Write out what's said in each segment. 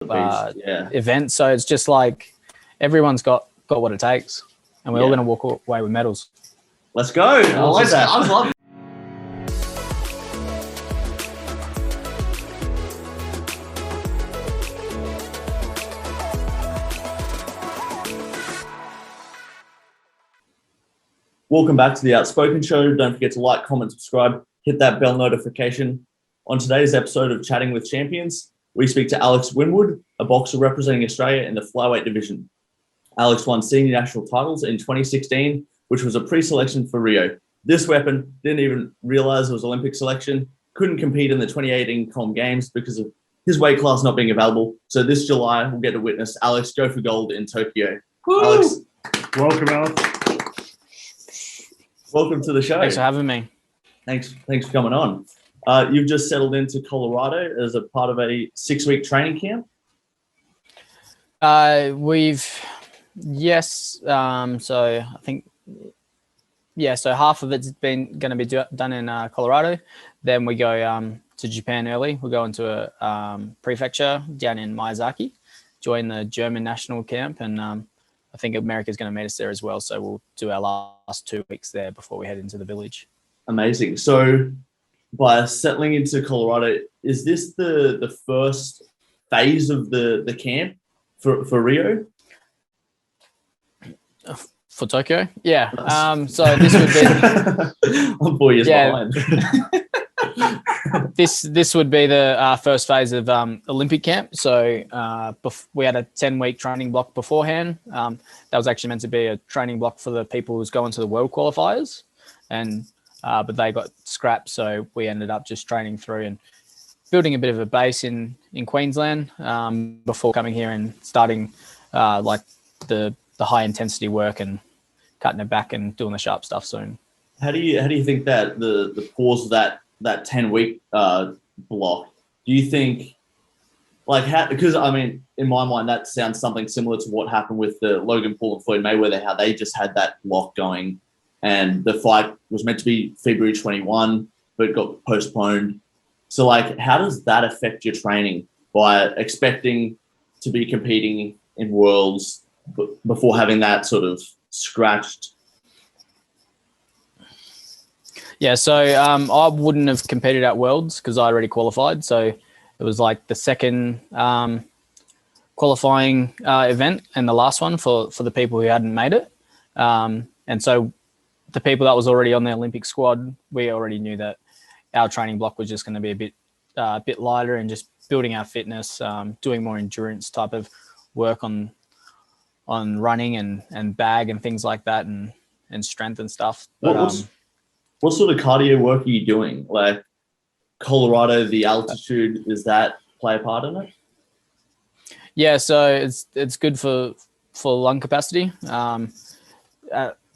event. So it's just like everyone's got what it takes, and we're all going to walk away with medals. Let's go. I like that. I love it. Welcome back to the Outspoken Show. Don't forget to like, comment, subscribe, hit that bell notification. On today's episode of Chatting with Champions, we speak to Alex Winwood, a boxer representing Australia in the flyweight division. Alex won senior national titles in 2016, which was a pre-selection for Rio. This weapon didn't even realize it was Olympic selection, couldn't compete in the 2018 Com Games because of his weight class not being available. So this July, we'll get to witness Alex go for gold in Tokyo. Woo! Alex, welcome, Alex. Welcome to the show. Thanks for having me. Thanks for coming on. You've just settled into Colorado as a part of a 6-week training camp. So I think, so half of it's going to be done in Colorado. Then we go to Japan early. We'll go into a prefecture down in Miyazaki, join the German national camp, and I think America's going to meet us there as well. So we'll do our last 2 weeks there before we head into the village. Amazing. So by settling into Colorado, is this the first phase of the camp for Rio? For Tokyo? Yeah. So this would be... I'm 4 years behind. This would be the first phase of Olympic camp. So we had a 10-week training block beforehand. That was actually meant to be a training block for the people who's going to the world qualifiers, and but they got scrapped. So we ended up just training through and building a bit of a base in Queensland before coming here and starting like the high intensity work and cutting it back and doing the sharp stuff soon. How do you think that the pause of that 10-week block, do you think, because I mean, in my mind, that sounds something similar to what happened with the Logan Paul and Floyd Mayweather, how they just had that block going and the fight was meant to be February 21, but got postponed. So how does that affect your training by expecting to be competing in Worlds before having that sort of scratched? Yeah, so I wouldn't have competed at Worlds because I already qualified. So it was like the second qualifying event and the last one for the people who hadn't made it. And so the people that was already on the Olympic squad, we already knew that our training block was just going to be a bit lighter and just building our fitness, doing more endurance type of work on running and bag and things like that and strength and stuff. But, what sort of cardio work are you doing? Like Colorado, the altitude, does that play a part in it? Yeah, so it's good for lung capacity.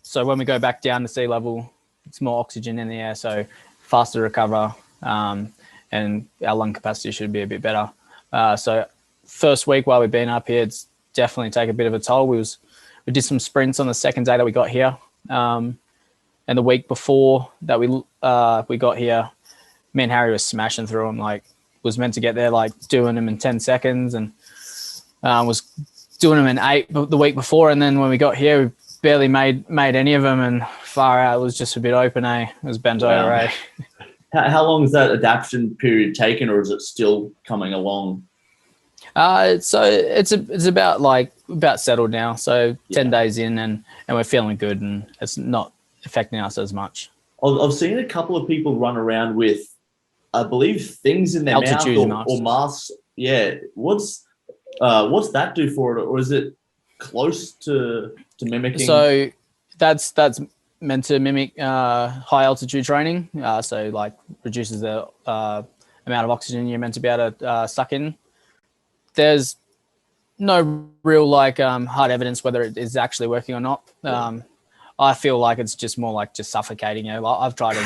So when we go back down to sea level, it's more oxygen in the air, so faster to recover, and our lung capacity should be a bit better. So first week while we've been up here, it's definitely take a bit of a toll. We did some sprints on the second day that we got here. And the week before that we got here, me and Harry was smashing through them. Was meant to get there, doing them in 10 seconds and was doing them in 8 the week before. And then when we got here, we barely made any of them, and far out, it was just a bit open, It was bent over, How long has that adaptation period taken, or is it still coming along? So it's about settled now. So 10 days in and we're feeling good, and it's not affecting us as much. I've seen a couple of people run around with, I believe, things in their mouth or masks. Yeah. What's that do for it? Or is it close to mimicking? So that's meant to mimic high altitude training. So reduces the amount of oxygen you're meant to be able to suck in. There's no real hard evidence whether it is actually working or not. I feel like it's just more just suffocating. I've tried it.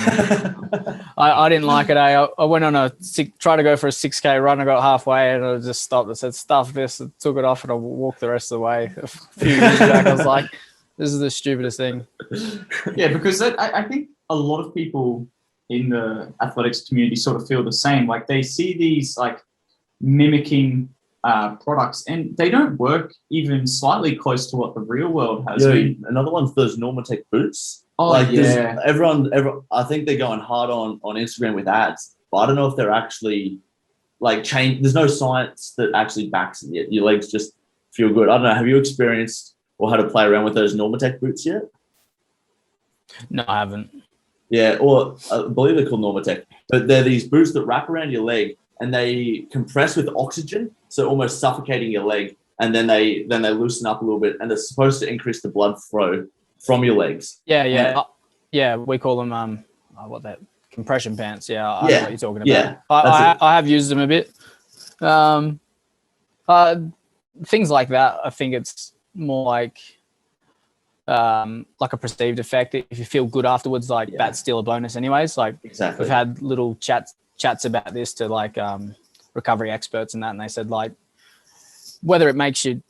I didn't like it. I went on tried to go for a 6K run. I got halfway and I just stopped. I said, stuff this, I took it off and I walked the rest of the way. A few years back, I was like, this is the stupidest thing. Yeah, because I think a lot of people in the athletics community sort of feel the same. They see these mimicking products, and they don't work even slightly close to what the real world has Yeah, been. another one's those Normatec boots. Oh, like yeah. everyone, I think they're going hard on Instagram with ads, but I don't know if they're actually like change. There's no science that actually backs it yet. Your legs just feel good. I don't know. Have you experienced or had to play around with those Normatec boots yet? No, I haven't. Yeah, or I believe they're called Normatec, but they're these boots that wrap around your leg and they compress with oxygen, so almost suffocating your leg, and then they loosen up a little bit, and they're supposed to increase the blood flow from your legs. Yeah. We call them what that compression pants. Yeah, I know what you're talking about. Yeah, I have used them a bit. Things like that. I think it's more like a perceived effect. If you feel good afterwards, that's still a bonus anyways. Like exactly. we've had little chats about this to like recovery experts and that, and they said like whether it makes you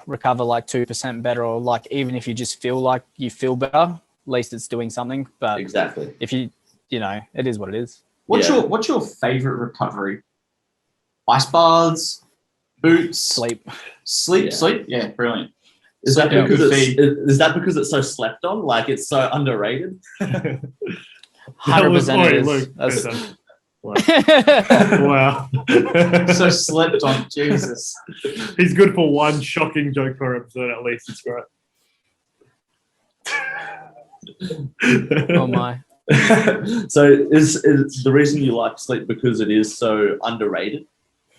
recover like 2% better, or like even if you just feel like you feel better, at least it's doing something. But exactly, if you it is what it is. What's your favorite recovery? Ice baths, boots, sleep. Yeah, brilliant. Is that because it's so slept on? Like it's so underrated? 100% it is. Wow. So slept on, Jesus. He's good for one shocking joke per episode at least. It's great. Oh my. So is the reason you like sleep because it is so underrated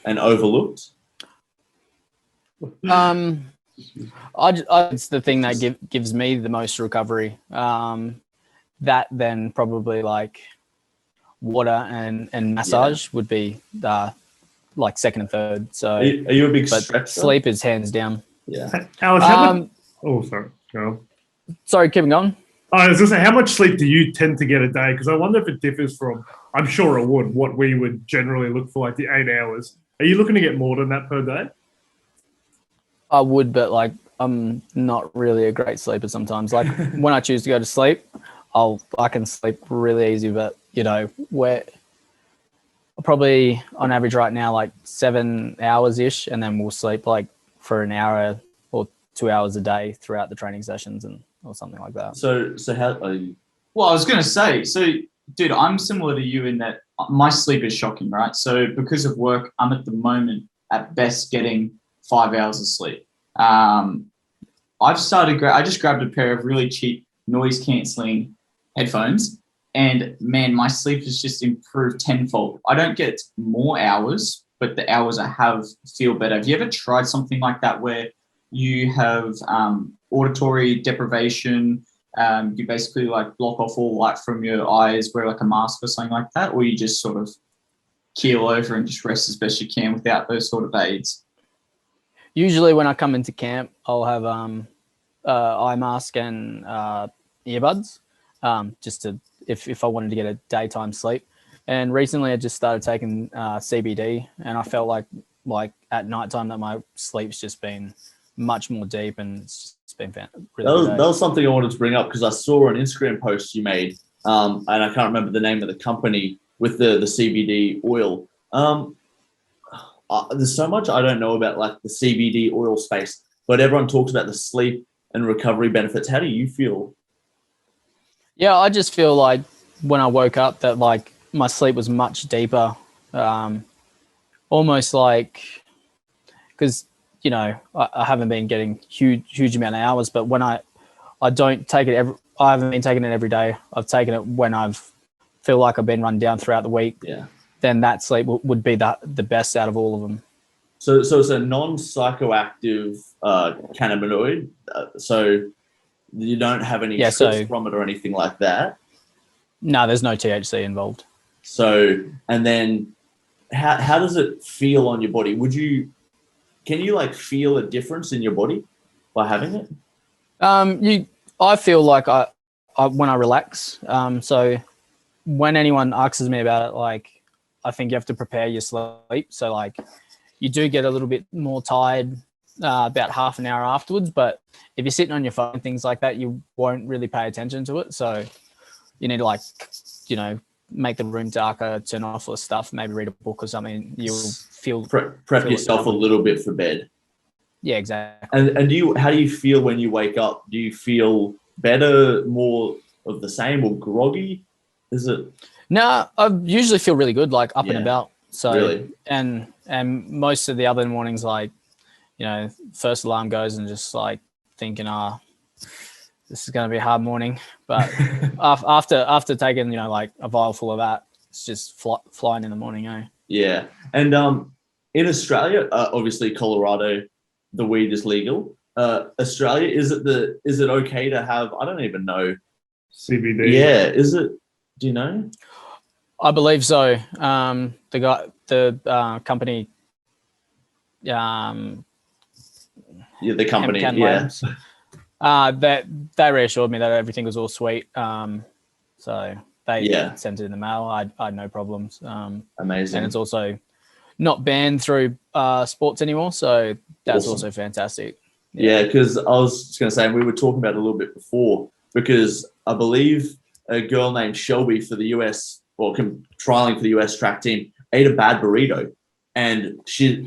and overlooked? It's the thing that gives me the most recovery. That then probably like water and massage would be like second and third. So are you a big stretcher? Sleep is hands down. Yeah. Alex, sorry. Go on. Sorry, keep going. I was going to say, how much sleep do you tend to get a day? Because I wonder if it differs from, I'm sure it would, what we would generally look for, like the 8 hours. Are you looking to get more than that per day? I would, but like I'm not really a great sleeper sometimes. Like when I choose to go to sleep, I can sleep really easy, but we're probably on average right now like 7 hours ish, and then we'll sleep like for an hour or 2 hours a day throughout the training sessions or something like that. So how are you? Well, I was going to say, dude, I'm similar to you in that my sleep is shocking, right? So because of work, I'm at the moment at best getting 5 hours of sleep. I just grabbed a pair of really cheap noise cancelling headphones, and man, my sleep has just improved tenfold. I don't get more hours, but the hours I have feel better. Have you ever tried something like that where you have auditory deprivation? You basically like block off all light from your eyes, wear like a mask or something like that, or you just sort of keel over and just rest as best you can without those sort of aids? Usually when I come into camp, I'll have eye mask and earbuds, just to if I wanted to get a daytime sleep. And recently I just started taking CBD, and I felt like at nighttime that my sleep's just been much more deep, and it's just been really that was something I wanted to bring up because I saw an Instagram post you made, and I can't remember the name of the company with the CBD oil. There's so much I don't know about like the CBD oil space, but everyone talks about the sleep and recovery benefits. How do you feel? Yeah, I just feel like when I woke up that like my sleep was much deeper, almost like because I haven't been getting huge amount of hours, but when I don't take it I haven't been taking it every day. I've taken it when feel like I've been run down throughout the week. Yeah. Then that sleep would be the best out of all of them. So it's a non-psychoactive cannabinoid. So you don't have any trips from it or anything like that. No, there's no THC involved. So, and then how does it feel on your body? Can you like feel a difference in your body by having it? I feel like I when I relax. So when anyone asks me about it, like I think you have to prepare your sleep. So like you do get a little bit more tired about half an hour afterwards, but if you're sitting on your phone, things like that, you won't really pay attention to it. So you need to make the room darker, turn off all the stuff, maybe read a book or something. You'll feel Prep feel yourself a little bit for bed. Yeah, exactly. And how do you feel when you wake up? Do you feel better, more of the same, or groggy? Is it? No, I usually feel really good, like up and about. So really? and most of the other mornings, like, you know, first alarm goes and just like thinking, this is going to be a hard morning. But after taking, you know, like a vial full of that, it's just flying in the morning, Yeah. And in Australia, obviously Colorado, the weed is legal. Australia, is it okay to have? I don't even know. CBD. Yeah. Is it? Do you know? I believe so. The company. The company. Hemcan Yeah. Labs, that they reassured me that everything was all sweet. So they sent it in the mail. I had no problems. Amazing. And it's also not banned through sports anymore, so that's Awesome. also fantastic. Yeah, because I was just going to say, we were talking about it a little bit before, because I believe a girl named Shelby for the US, or trialing for the US track team, ate a bad burrito, and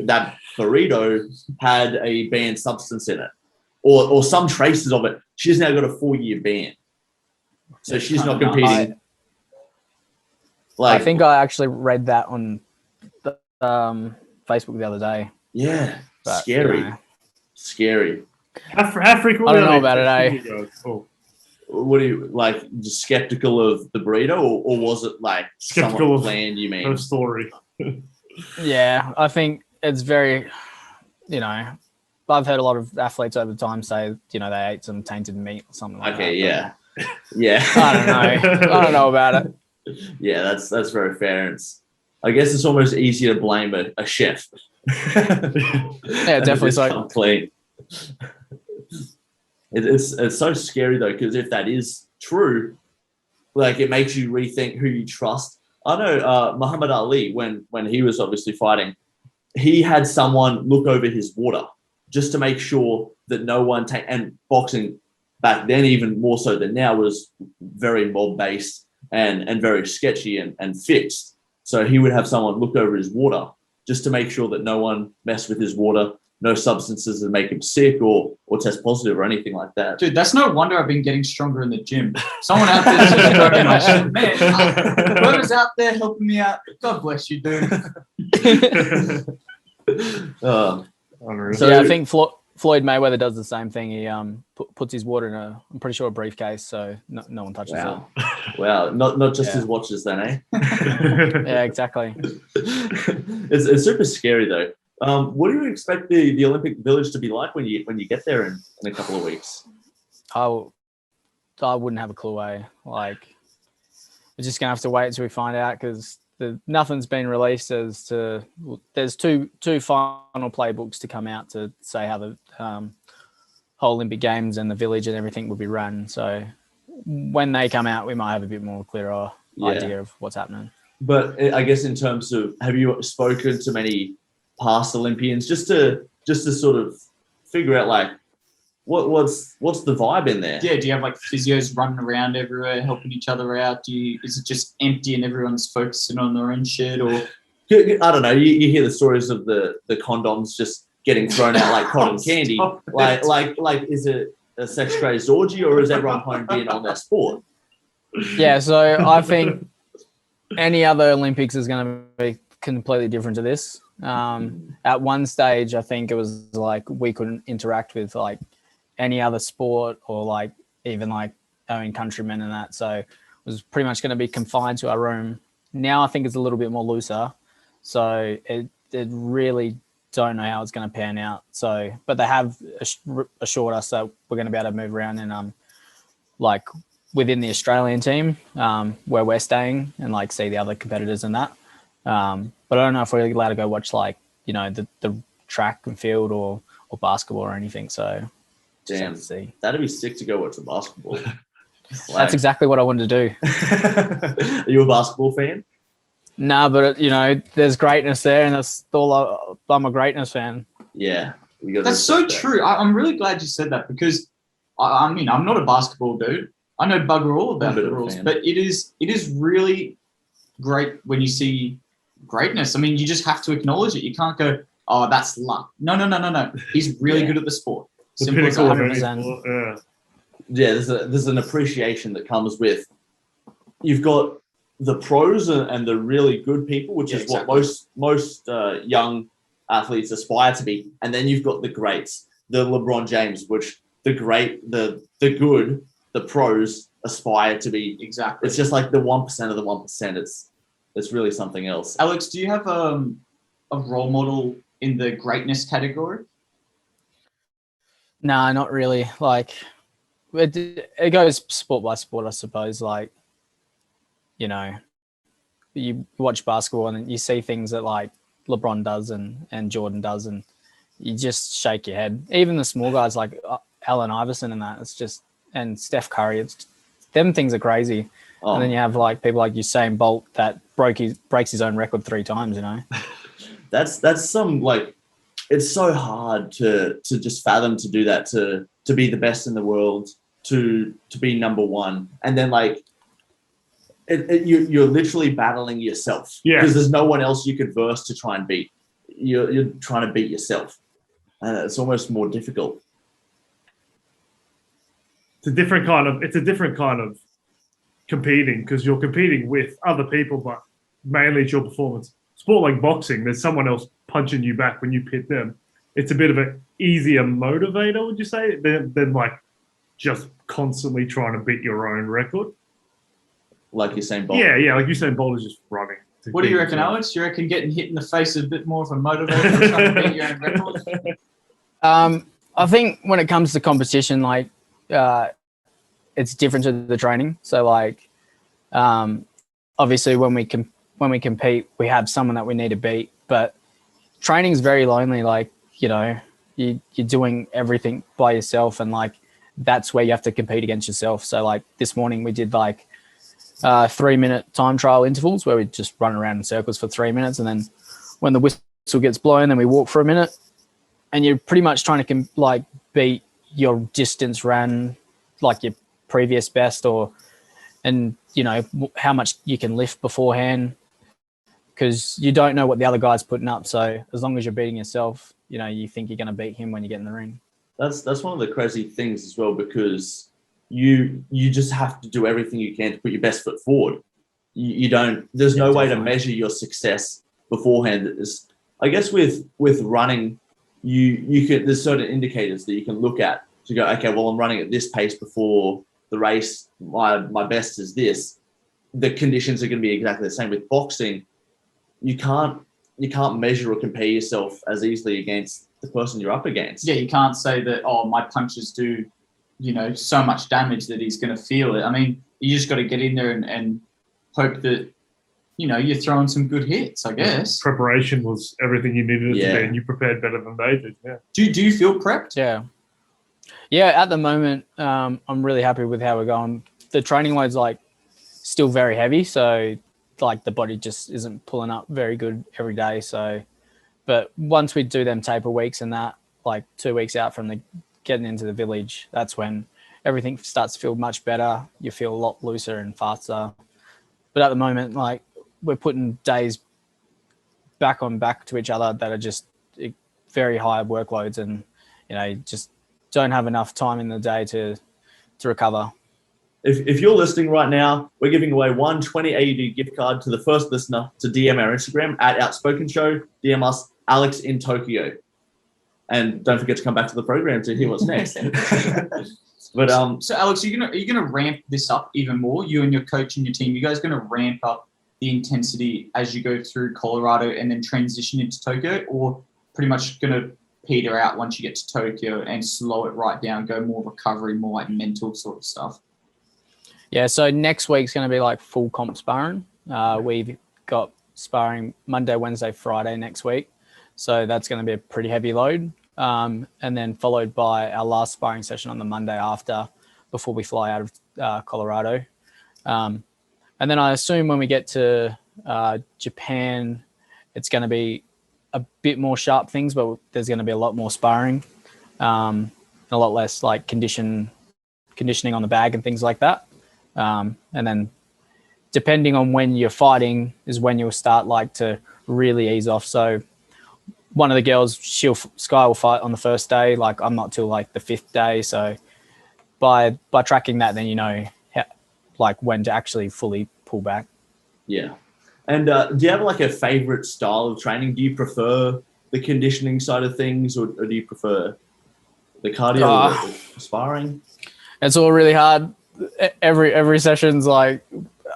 that burrito had a banned substance in it, or some traces of it. She's now got a 4-year ban, so she's not competing. I think I actually read that on the, Facebook the other day. Yeah, but, scary. You know, scary. How frequently? I don't know about it. What do you like? Just skeptical of the burrito, or was it like skeptical of planned? You mean her story? Yeah, I think it's very, you know, I've heard a lot of athletes over time say, you know, they ate some tainted meat or something like that. Okay, yeah. I don't know about it. Yeah, that's very fair. I guess it's almost easier to blame a chef. Yeah, definitely so. Complete. It's so scary though, because if that is true, like, it makes you rethink who you trust. I know Muhammad Ali, when he was obviously fighting, he had someone look over his water just to make sure that no one and boxing back then, even more so than now, was very mob based and very sketchy and fixed. So he would have someone look over his water just to make sure that no one messed with his water, no substances that make him sick or test positive or anything like that. Dude, that's no wonder I've been getting stronger in the gym. Someone out there is just working my shit. Man, whoever's out there helping me out, God bless you, dude. So yeah, I think Floyd Mayweather does the same thing. He puts his water in I'm pretty sure, a briefcase, so no one touches it. Wow, not just his watches then, eh? Yeah, exactly. It's super scary though. What do you expect the Olympic Village to be like when you get there in a couple of weeks? I wouldn't have a clue. Like, we're just gonna have to wait until we find out, because nothing's been released as to. There's two final playbooks to come out to say how the whole Olympic Games and the village and everything will be run. So when they come out, we might have a bit more clearer idea of what's happening. But I guess in terms of, have you spoken to many past Olympians just to sort of figure out like what's the vibe in there? Yeah, do you have like physios running around everywhere helping each other out? Is it just empty and everyone's focusing on their own shit? Or I don't know. You hear the stories of the condoms just getting thrown out like cotton candy. Like is it a sex crazed orgy, or is everyone honed in on their sport? Yeah, so I think any other Olympics is going to be completely different to this. At one stage, I think it was like we couldn't interact with like any other sport or like even like our own countrymen and that. So it was pretty much going to be confined to our room. Now I think it's a little bit more looser. So it really don't know how it's going to pan out. So, but they have assured us that we're going to be able to move around and like within the Australian team where we're staying and like see the other competitors and that. But I don't know if we're allowed to go watch like, you know, the track and field or basketball or anything. So damn, see. That'd be sick to go watch the basketball. That's exactly what I wanted to do. Are you a basketball fan? Nah, but you know, there's greatness there, and that's all. I'm a greatness fan. Yeah, that's so true. I'm really glad you said that, because I mean, I'm not a basketball dude. I know bugger all about the rules, but it is really great when you see greatness. I mean, you just have to acknowledge it. You can't go, oh, that's luck. No. He's really good at the sport. The Simple as pinnacle of that. any 100%. sport. Yeah. Yeah, there's an appreciation that comes with. You've got the pros and the really good people, which is exactly. what most young athletes aspire to be, and then you've got the greats, the LeBron James, which the good, the pros aspire to be. Exactly. It's just like the 1% of the 1%. It's really something else. Alex, do you have a role model in the greatness category? Nah, not really. Like, it goes sport by sport, I suppose. Like, you know, you watch basketball and you see things that like LeBron does and Jordan does, and you just shake your head. Even the small guys like Allen Iverson and that, it's just, and Steph Curry, them things are crazy. Oh. And then you have like people like Usain Bolt that breaks his own record 3 times, you know. That's some, like, it's so hard to just fathom to do that, to be the best in the world, to be number one, and then like you're literally battling yourself because there's no one else you could verse to try and beat. You're trying to beat yourself, and it's almost more difficult. It's a different kind of competing, because you're competing with other people, but mainly it's your performance. Sport like boxing, there's someone else punching you back when you pit them. It's a bit of an easier motivator, would you say, than like just constantly trying to beat your own record? Like Usain Bolt. Yeah, like Usain Bolt is just running. What do you reckon, Alex? You reckon getting hit in the face is a bit more of a motivator than trying to beat your own record? I think when it comes to competition, like it's different to the training. So like obviously when we compete, we have someone that we need to beat, but training is very lonely. Like, you know, you're doing everything by yourself, and like that's where you have to compete against yourself. So like this morning we did like 3-minute time trial intervals where we just run around in circles for 3 minutes, and then when the whistle gets blown, then we walk for a minute, and you're pretty much trying to like beat your distance ran, like your previous best, and you know how much you can lift beforehand, because you don't know what the other guy's putting up. So as long as you're beating yourself, you know, you think you're going to beat him when you get in the ring. That's one of the crazy things as well, because you just have to do everything you can to put your best foot forward. You don't. There's no way to measure your success beforehand. I guess with running, you can. There's certain indicators that you can look at to go, okay, well, I'm running at this pace before the race. My best is this. The conditions are going to be exactly the same. With boxing, you can't measure or compare yourself as easily against the person you're up against. Yeah, you can't say that, oh, my punches do, you know, so much damage that he's going to feel it. I mean, you just got to get in there and hope that, you know, you're throwing some good hits, I guess. Preparation was everything you needed it to be, and you prepared better than they did. Yeah. Do you feel prepped? Yeah, at the moment, I'm really happy with how we're going. The training load's like still very heavy, so like the body just isn't pulling up very good every day. So, but once we do them taper weeks and that, like 2 weeks out from the getting into the village, that's when everything starts to feel much better. You feel a lot looser and faster. But at the moment, like we're putting days back to each other that are just very high workloads, and you know, just don't have enough time in the day to recover. If you're listening right now, we're giving away one 20 AUD gift card to the first listener to DM our Instagram at Outspoken Show. DM us Alex in Tokyo, and don't forget to come back to the program to hear what's next. But so Alex, are you gonna ramp this up even more? You and your coach and your team, you guys gonna ramp up the intensity as you go through Colorado and then transition into Tokyo, or pretty much gonna peter out once you get to Tokyo and slow it right down, go more recovery, more like mental sort of stuff? Yeah, so next week's going to be like full comp sparring. We've got sparring Monday, Wednesday, Friday next week. So that's going to be a pretty heavy load. And then followed by our last sparring session on the Monday after, before we fly out of Colorado. And then I assume when we get to Japan, it's going to be a bit more sharp things, but there's going to be a lot more sparring, a lot less like conditioning on the bag and things like that. And then depending on when you're fighting is when you'll start like to really ease off. So one of the girls, Sky will fight on the first day. Like I'm not till like the 5th day. So by tracking that, then you know like when to actually fully pull back. Yeah. And do you have like a favorite style of training? Do you prefer the conditioning side of things, or do you prefer the cardio, or the sparring? It's all really hard. Every session's like,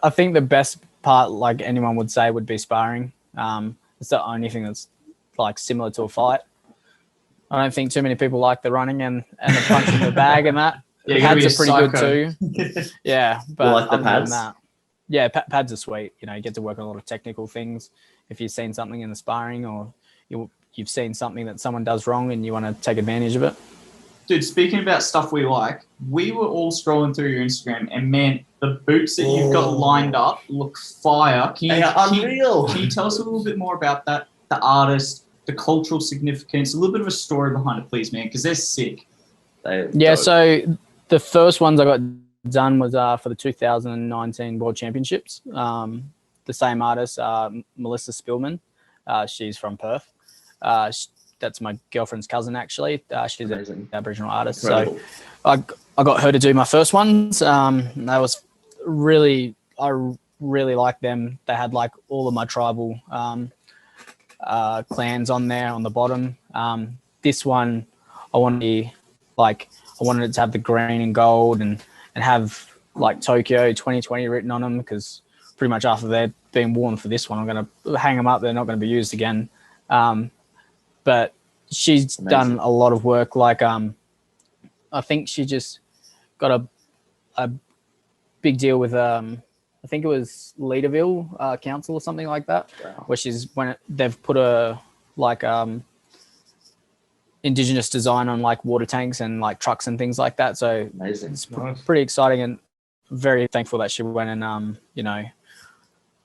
I think the best part, like anyone would say, would be sparring. It's the only thing that's like similar to a fight. I don't think too many people like the running and the punch in the bag and that. Yeah, pads are pretty good too. Yeah, but like the pads? That, yeah, pads are sweet. You know, you get to work on a lot of technical things. If you've seen something in the sparring, or you've seen something that someone does wrong and you want to take advantage of it. Dude, speaking about stuff we like, we were all scrolling through your Instagram, and man, the boots that you've got lined up look fire. They are unreal. Can you tell us a little bit more about that? The artist, the cultural significance, a little bit of a story behind it, please, man, because they're sick. So the first ones I got done was for the 2019 World Championships. The same artist, Melissa Spillman. She's from Perth. That's my girlfriend's cousin, actually. She's an Aboriginal artist. Incredible. So I got her to do my first ones. That was I really liked them. They had like all of my tribal clans on there on the bottom. This one, I wanted it to have the green and gold and have like Tokyo 2020 written on them, because pretty much after they've been worn for this one, I'm going to hang them up. They're not going to be used again. But she's done a lot of work. Like, I think she just got a big deal with, I think it was Leaderville Council or something like that, where they've put a Indigenous design on like water tanks and like trucks and things like that. So it's pretty exciting, and very thankful that she went and,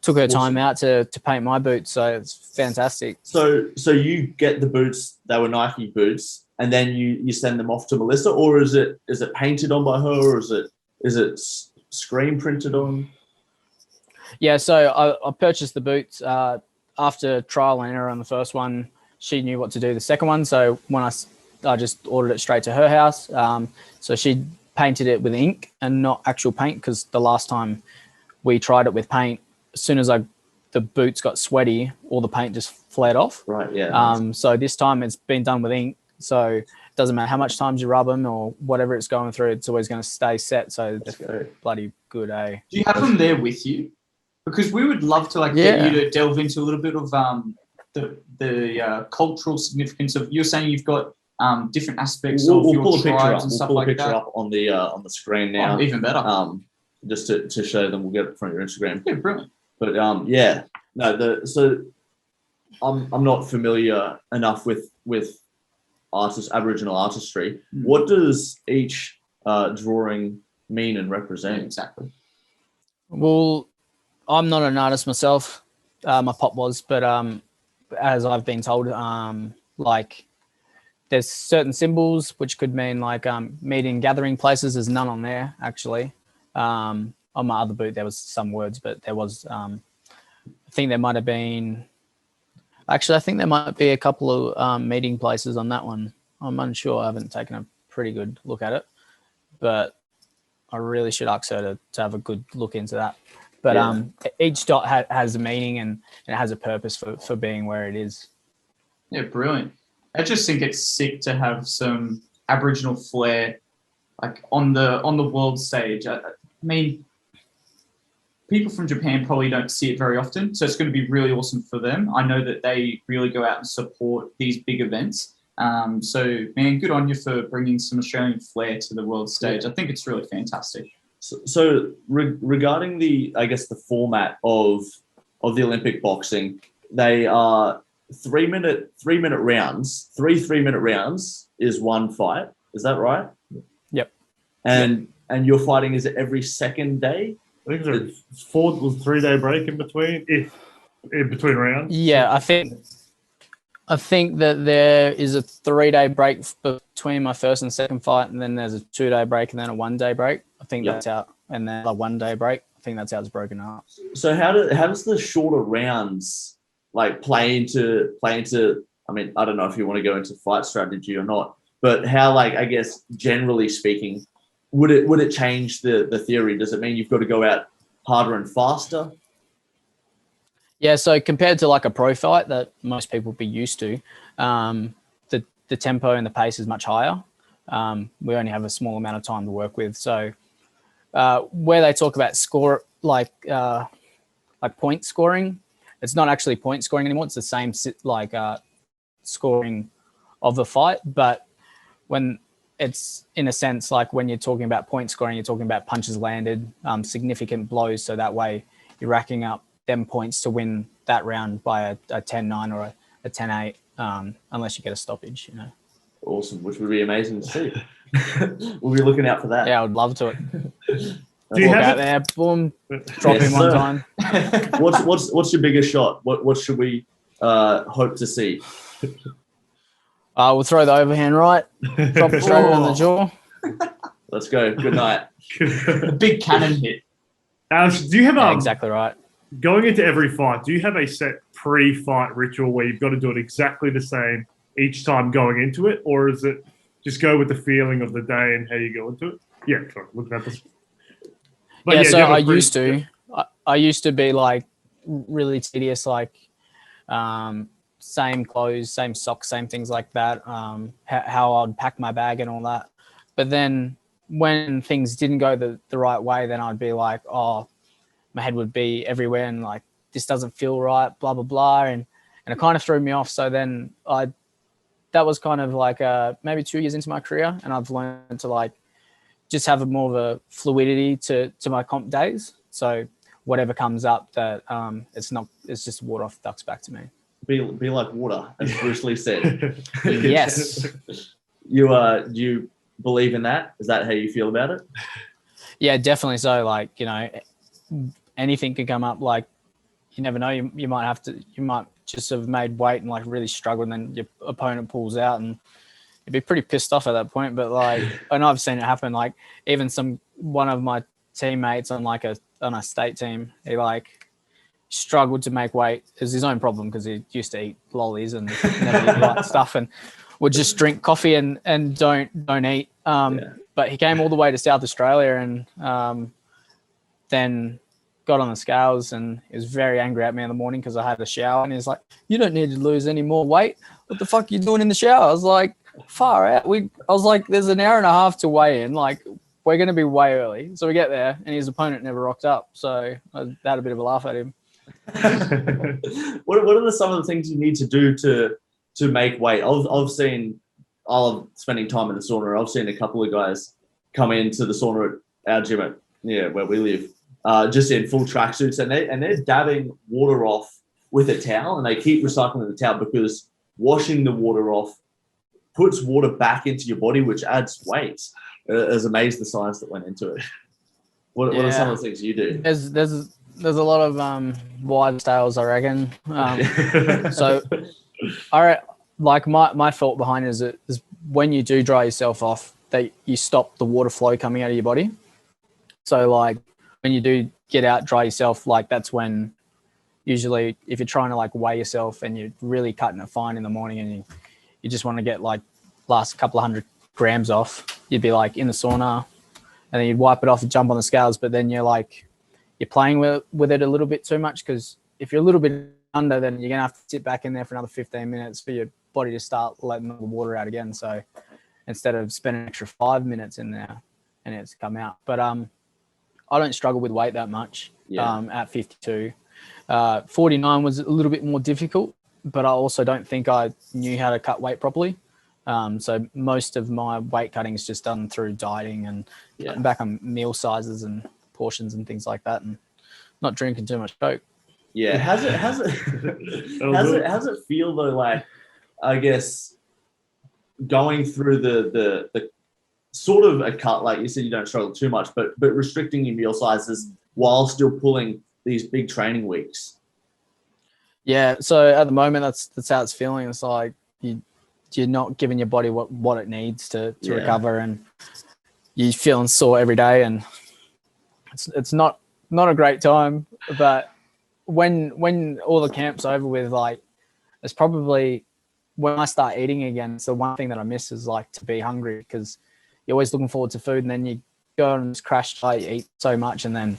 took her time out to paint my boots. So it's fantastic. So you get the boots, they were Nike boots, and then you send them off to Melissa, or is it painted on by her, or is it screen printed on? Yeah, so I purchased the boots after trial and error on the first one. She knew what to do the second one. So when I just ordered it straight to her house. So she painted it with ink and not actual paint, because the last time we tried it with paint, as soon as the boots got sweaty, all the paint just flared off. Right, yeah. So this time it's been done with ink. So it doesn't matter how much times you rub them or whatever it's going through, it's always going to stay set. So it's bloody good, eh? Do you have them there with you? Because we would love to get you to delve into a little bit of the cultural significance of. You're saying you've got different aspects of your tribes and stuff like that. We'll pull a picture up on the screen now. Oh, even better. Just to show them, we'll get it from your Instagram. Yeah, brilliant. But so I'm not familiar enough with Aboriginal artistry. What does each drawing mean and represent exactly? Well, I'm not an artist myself. My pop was, but as I've been told, there's certain symbols which could mean like meeting, gathering places. There's none on there actually. On my other boot there was some words, but there was I think there might have been actually I think there might be a couple of meeting places on that one. I'm unsure. I haven't taken a pretty good look at it, but I really should ask her to have a good look into that. But each dot has a meaning and it has a purpose for being where it is. Yeah, brilliant. I just think it's sick to have some Aboriginal flair like on the world stage. I mean, people from Japan probably don't see it very often, so it's going to be really awesome for them. I know that they really go out and support these big events. So, man, good on you for bringing some Australian flair to the world stage. I think it's really fantastic. So regarding the format of the Olympic boxing, they are 3 minute rounds. 3-3-minute rounds is one fight. Is that right? Yep. And you're fighting, is it every second day? I think there's a 3-day break in between rounds. Yeah, I think that there is a 3-day break between my first and second fight, and then there's a 2-day break and then a 1-day break. I think that's out, and then a 1-day break. I think that's how it's broken up. So how does the shorter rounds like play into? I mean, I don't know if you want to go into fight strategy or not, but how, like, I guess generally speaking, would it change the theory? Does it mean you've got to go out harder and faster? Yeah, so compared to like a pro fight that most people would be used to, the tempo and the pace is much higher. We only have a small amount of time to work with. So where they talk about score, like point scoring, it's not actually point scoring anymore. It's the same scoring of the fight, but when it's in a sense like when you're talking about point scoring, you're talking about punches landed, significant blows, so that way you're racking up them points to win that round by a 10-9 or a 10-8, unless you get a stoppage, you know. Awesome, which would be amazing to see. We'll be looking out for that. Yeah, I would love to. Do you Walk have out it? there, boom, drop him one time. What's your biggest shot? What should we hope to see? We'll throw the overhand right, drop it straight on the jaw. Let's go. Good night. A big cannon hit. Alex, do you have Yeah, exactly right. going into every fight, do you have a set pre-fight ritual where you've got to do it exactly the same each time going into it, or is it just go with the feeling of the day and how you go into it? Yeah, sorry, looking at this. But Yeah, do so you have a I used to be like really tedious, like same clothes, same socks, same things like that, how I'd pack my bag and all that. But then when things didn't go the right way, then I'd be like, oh, my head would be everywhere and like, this doesn't feel right, blah, blah, blah. And it kind of threw me off. So then that was kind of like maybe 2 years into my career, and I've learned to like just have more of a fluidity to my comp days. So whatever comes up, that it's just water off the ducks back to me. Be like water, as Bruce Lee said. Yes. Do you believe in that? Is that how you feel about it? Yeah, definitely. So like, you know, anything can come up. Like, you never know. You might just have made weight and like really struggle, and then your opponent pulls out, and you'd be pretty pissed off at that point. But like, and I've seen it happen. Like, even one of my teammates on a state team, he like struggled to make weight. It was his own problem because he used to eat lollies and never eat the right stuff, and would just drink coffee and don't eat. But he came all the way to South Australia and then got on the scales, and he was very angry at me in the morning because I had a shower, and he's like, "You don't need to lose any more weight. What the fuck are you doing in the shower?" I was like, far out. I was like, there's an hour and a half to weigh in. Like, we're going to be way early. So we get there, and his opponent never rocked up. So I had a bit of a laugh at him. What are some of the things you need to do to make weight? I've seen, I love spending time in the sauna. I've seen a couple of guys come into the sauna at our gym where we live, just in full tracksuits, and they're dabbing water off with a towel, and they keep recycling the towel because washing the water off puts water back into your body, which adds weight. It's amazing the science that went into it. What are some of the things you do? There's a lot of wives' tales, I reckon. So, like my thought behind it is when you do dry yourself off, that you stop the water flow coming out of your body. So, like when you do get out, dry yourself, like that's when usually if you're trying to like weigh yourself and you're really cutting it fine in the morning and you just want to get like last couple of 100 grams off, you'd be like in the sauna and then you'd wipe it off and jump on the scales. But then you're playing with it a little bit too much, because if you're a little bit under, then you're going to have to sit back in there for another 15 minutes for your body to start letting the water out again. So instead of spending an extra 5 minutes in there and it's come out. But I don't struggle with weight that much at 52. 49 was a little bit more difficult, but I also don't think I knew how to cut weight properly. So most of my weight cutting is just done through dieting and cutting back on meal sizes and portions and things like that, and not drinking too much Coke. Yeah, how's it feel though? Like, I guess going through the sort of a cut, like you said, you don't struggle too much, but restricting your meal sizes while still pulling these big training weeks. Yeah. So at the moment, that's how it's feeling. It's like you're not giving your body what it needs to recover, and you're feeling sore every day, and it's not not a great time. But when all the camp's over with, like, it's probably when I start eating again. It's the one thing that I miss is like to be hungry, because you're always looking forward to food, and then you go and just crash diet, you eat so much, and then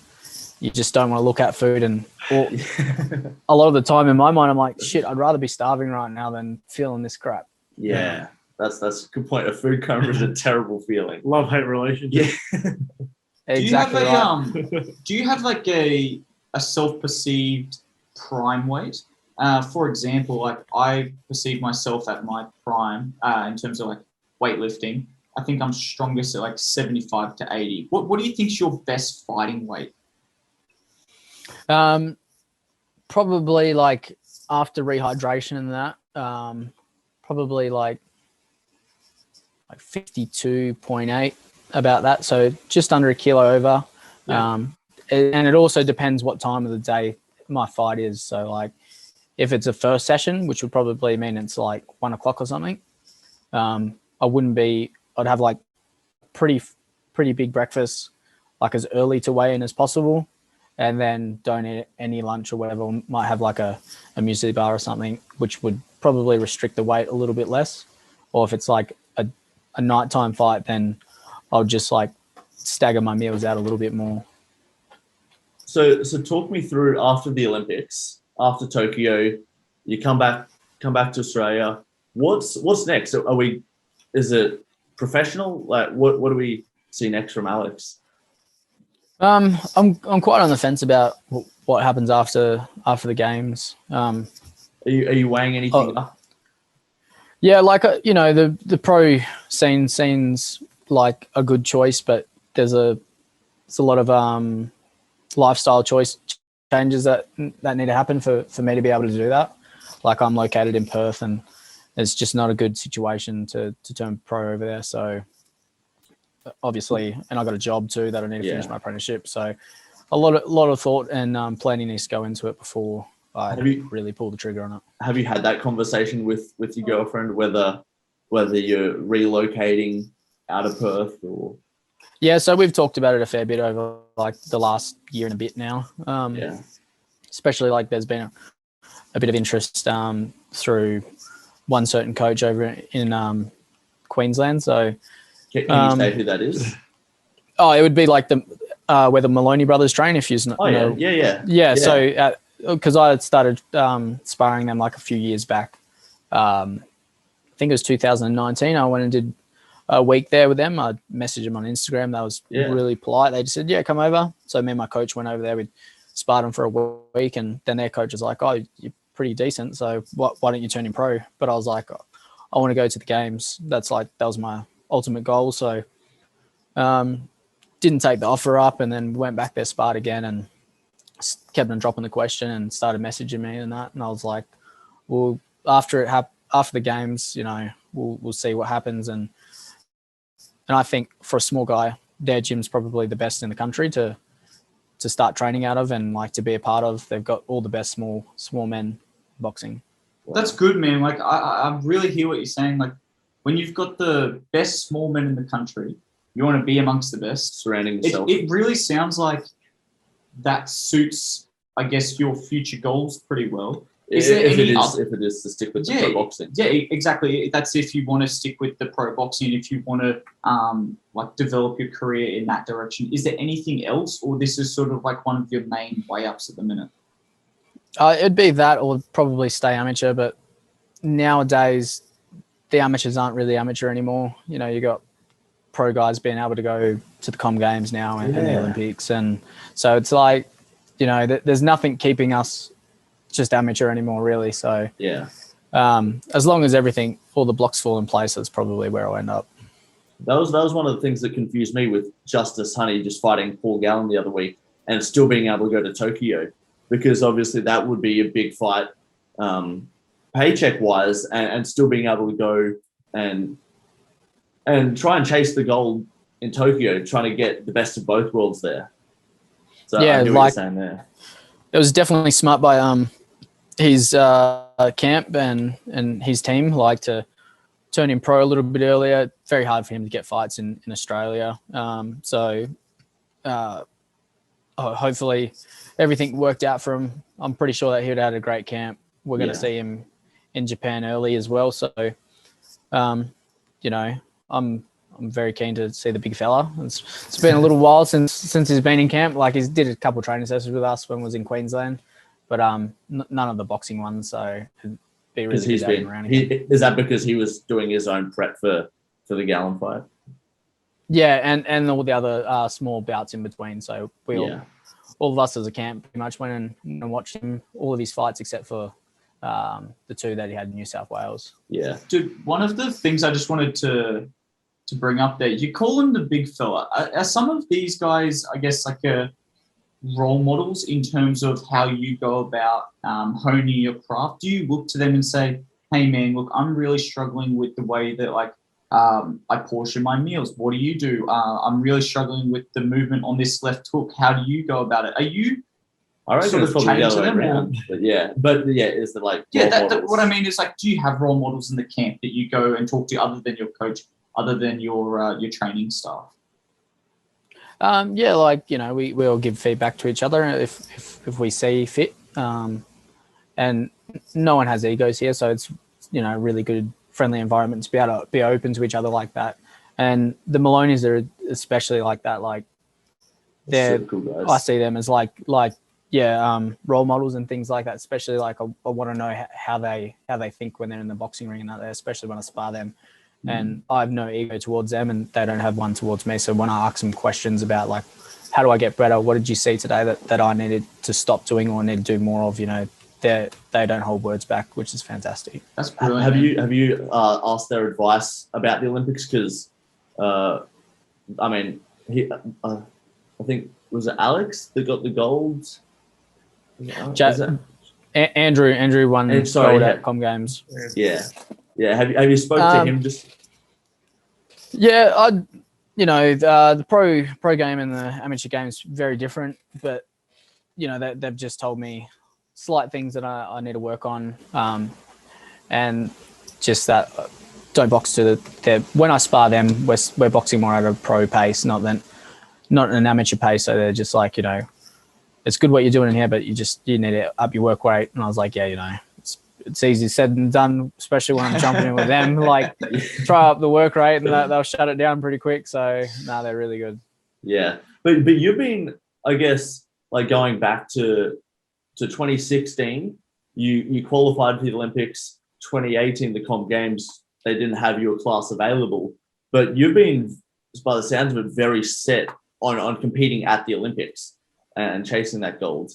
you just don't want to look at food. And a lot of the time in my mind, I'm like, shit, I'd rather be starving right now than feeling this crap. Yeah, that's a good point. A food coma is a terrible feeling. Love-hate relationship. Yeah. Exactly right. Do you have like a self-perceived prime weight? For example, like I perceive myself at my prime in terms of like weightlifting. I think I'm strongest at like 75 to 80. What do you think is your best fighting weight? Probably like after rehydration and that, probably like 52.8, about that. So just under a kilo over. Yeah. And it also depends what time of the day my fight is. So like if it's a first session, which would probably mean it's like 1 o'clock or something, I'd have like pretty big breakfast, like as early to weigh in as possible, and then don't eat any lunch or whatever. Might have like a muesli bar or something, which would probably restrict the weight a little bit less. Or if it's like a nighttime fight, then I'll just like stagger my meals out a little bit more. So talk me through after the Olympics, after Tokyo, you come back to Australia. What's next? Is it professional? Like what do we see next from Alex? I'm quite on the fence about what happens after the games. Are you weighing anything up? Yeah, like the pro scene's like a good choice, but there's a lot of lifestyle choice changes that need to happen for me to be able to do that. Like I'm located in Perth, and it's just not a good situation to turn pro over there. So obviously, and I got a job too that I need to finish my apprenticeship. So a lot of thought and planning needs to go into it before I really pull the trigger on it. Have you had that conversation with your girlfriend, whether you're relocating out of Perth or? Yeah, so we've talked about it a fair bit over like the last year and a bit now. Especially like there's been a bit of interest through one certain coach over in Queensland. So Can you say who that is? Oh, it would be like where the Maloney brothers train. If you know, yeah. So because I had started sparring them like a few years back. I think it was 2019. I went and did a week there with them. I messaged them on Instagram. That was really polite. They just said, "Yeah, come over." So me and my coach went over there. We sparred them for a week, and then their coach was like, "Oh, you're pretty decent. So why don't you turn in pro?" But I was like, "I want to go to the games. That was my ultimate goal." So didn't take the offer up, and then went back there, sparred again, and kept on dropping the question and started messaging me and that. And I was like, well, after the games, we'll see what happens. And I think for a small guy, their gym's probably the best in the country to start training out of and like to be a part of. They've got all the best small men boxing. That's good, man. Like I really hear what you're saying. Like when you've got the best small men in the country, you want to be amongst the best. Surrounding yourself. It really sounds like that suits, I guess, your future goals pretty well. If it is to stick with the pro boxing. Yeah, exactly. That's if you want to stick with the pro boxing, if you want to like develop your career in that direction. Is there anything else, or this is sort of like one of your main way ups at the minute? It'd be that, or probably stay amateur. But nowadays, the amateurs aren't really amateur anymore. You got pro guys being able to go to the Com Games now and the Olympics, and so it's like, there's nothing keeping us just amateur anymore, really. So as long as all the blocks fall in place, that's probably where I'll end up. That was one of the things that confused me with Justice Honey just fighting Paul Gallen the other week and still being able to go to Tokyo, because obviously that would be a big fight paycheck wise, and still being able to go and try and chase the gold in Tokyo, trying to get the best of both worlds there. So I get what you're saying there. It was definitely smart by his camp and his team, like to turn him pro a little bit earlier. Very hard for him to get fights in Australia. So I hopefully everything worked out for him. I'm pretty sure that he'd had a great camp. We're going to see him in Japan early as well. So, you know, I'm very keen to see the big fella. It's been a little while since he's been in camp. Like, he did a couple of training sessions with us when he was in Queensland, but none of the boxing ones. So it'd be really good to have him around again. Is that because he was doing his own prep for the Gallon fight? Yeah, and all the other small bouts in between. So all of us as a camp pretty much went and watched him, all of his fights except for the two that he had in New South Wales. Yeah. Dude, one of the things I just wanted to bring up there, you call him the big fella. Are some of these guys, I guess, like role models in terms of how you go about honing your craft? Do you look to them and say, hey, man, look, I'm really struggling with the way that, like, I portion my meals. What do you do? I'm really struggling with the movement on this left hook. How do you go about it? Are you I reckon sort it's of probably the chained to other way them? around. But is it like What I mean is, like, do you have role models in the camp that you go and talk to other than your coach, other than your training staff? Yeah, like, you know, we all give feedback to each other if we see fit. And no one has egos here, so it's, you know, really good, friendly environment to be able to be open to each other like that. And the Maloney's are especially like that. Like, they're so cool guys. I see them as like role models and things like that. Especially like I want to know how they think when they're in the boxing ring and that, especially when I spar them. And I have no ego towards them, and they don't have one towards me. So when I ask them questions about, like, how do I get better? What did you see today that I needed to stop doing or need to do more of? You know, they don't hold words back, which is fantastic. That's brilliant. Have you asked their advice about the Olympics? Because, I mean, I think, was it Alex that got the gold? Andrew won gold at Com Games. Yeah. Have you spoken to him? Just the pro game and the amateur game is very different, but you know they've just told me slight things that I need to work on, and just that don't box to when I spar them, we're boxing more at a pro pace, not an amateur pace. So they're just like, you know, it's good what you're doing in here, but you need to up your work rate. And I was like, yeah, you know, it's easy said than done, especially when I'm jumping in with them. Like, try up the work rate and they'll shut it down pretty quick. So, no, they're really good. Yeah. But you've been, I guess, like, going back to 2016, you qualified for the Olympics. 2018, the Comp Games, they didn't have your class available. But you've been, by the sounds of it, very set on competing at the Olympics and chasing that gold.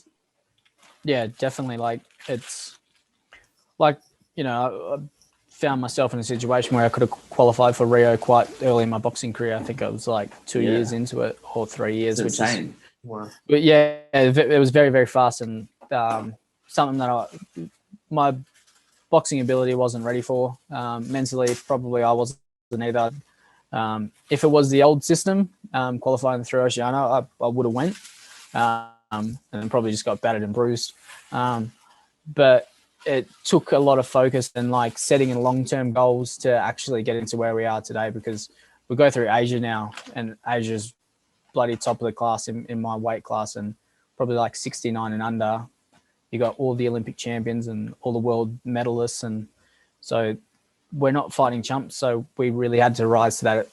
Yeah, definitely. Like, it's like, you know, I found myself in a situation where I could have qualified for Rio quite early in my boxing career. I think I was like 2 years into it, or 3 years, It's which insane. Wow. But yeah, it was very, very fast, and something that my boxing ability wasn't ready for. Mentally, probably I wasn't either. If it was the old system, qualifying through Oceania, I would have went, and then probably just got battered and bruised. But it took a lot of focus and, like, setting in long-term goals to actually get into where we are today, because we go through Asia now, and Asia's bloody top of the class in my weight class, and probably like 69 and under. You got all the Olympic champions and all the world medalists, and so we're not fighting chumps. So we really had to rise to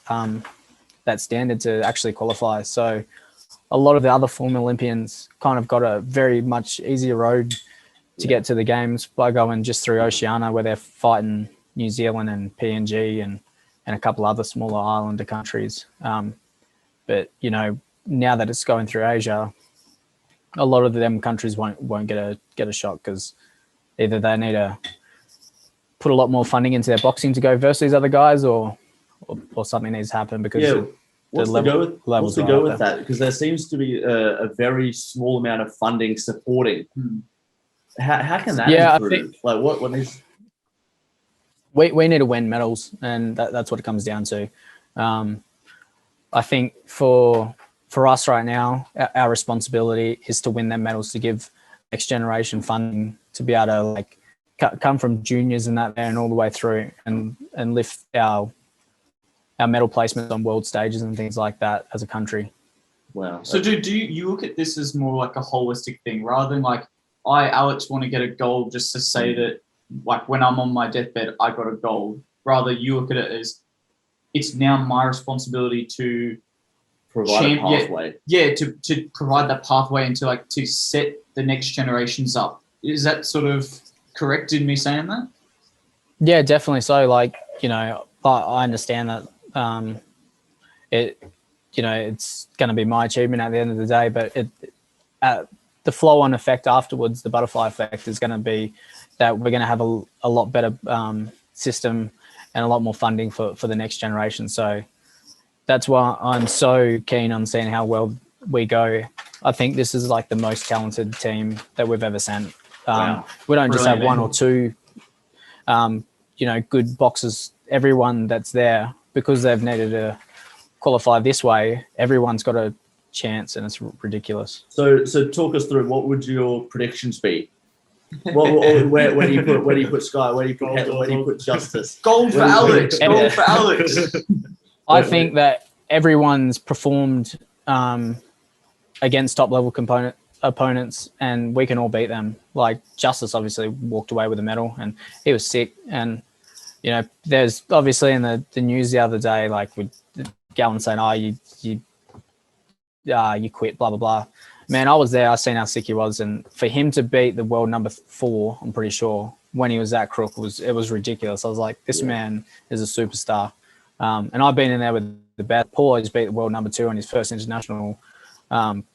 that standard to actually qualify. So a lot of the other former Olympians kind of got a very much easier road to get to the games by going just through Oceania, where they're fighting New Zealand and PNG and a couple other smaller islander countries. But, you know, now that it's going through Asia, a lot of them countries won't get a shot, because either they need to put a lot more funding into their boxing to go versus these other guys, or something needs to happen, because what's the go with that? Because there seems to be a very small amount of funding supporting. How can that improve? I think, like, what needs? We need to win medals, and that's what it comes down to. I think for us right now, our responsibility is to win them medals, to give next generation funding to be able to, like, come from juniors and that and all the way through, and lift our medal placements on world stages and things like that as a country. Wow. So do you look at this as more like a holistic thing rather than like I, Alex, want to get a goal just to say that like when I'm on my deathbed, I got a goal. Rather, you look at it as it's now my responsibility to provide a pathway. To provide that pathway and to set the next generations up. Is that sort of correct in me saying that? Yeah, definitely. So like, I understand that it's going to be my achievement at the end of the day, but the flow-on effect afterwards, the butterfly effect, is going to be that we're going to have a lot better system and a lot more funding for the next generation. So that's why I'm so keen on seeing how well we go. I think this is like the most talented team that we've ever sent. Wow. We don't just have Brilliant. one or two, good boxers. Everyone that's there, because they've needed to qualify this way, everyone's got a chance, and it's ridiculous. So talk us through, what would your predictions be? Where do you put Sky? Where do you put Where do you put Justice? Gold for Alex. Gold for Alex. I think that everyone's performed against top level opponents, and we can all beat them. Like Justice obviously walked away with a medal, and he was sick. And there's obviously in the news the other day, like with Gallon saying, "Oh, you quit," blah blah blah. Man, I was there. I seen how sick he was, and for him to beat the world number 4, I'm pretty sure, when he was that crook, it was ridiculous. I was like, this man is a superstar. And I've been in there with the best. Paul just beat the world number 2 on his first international, another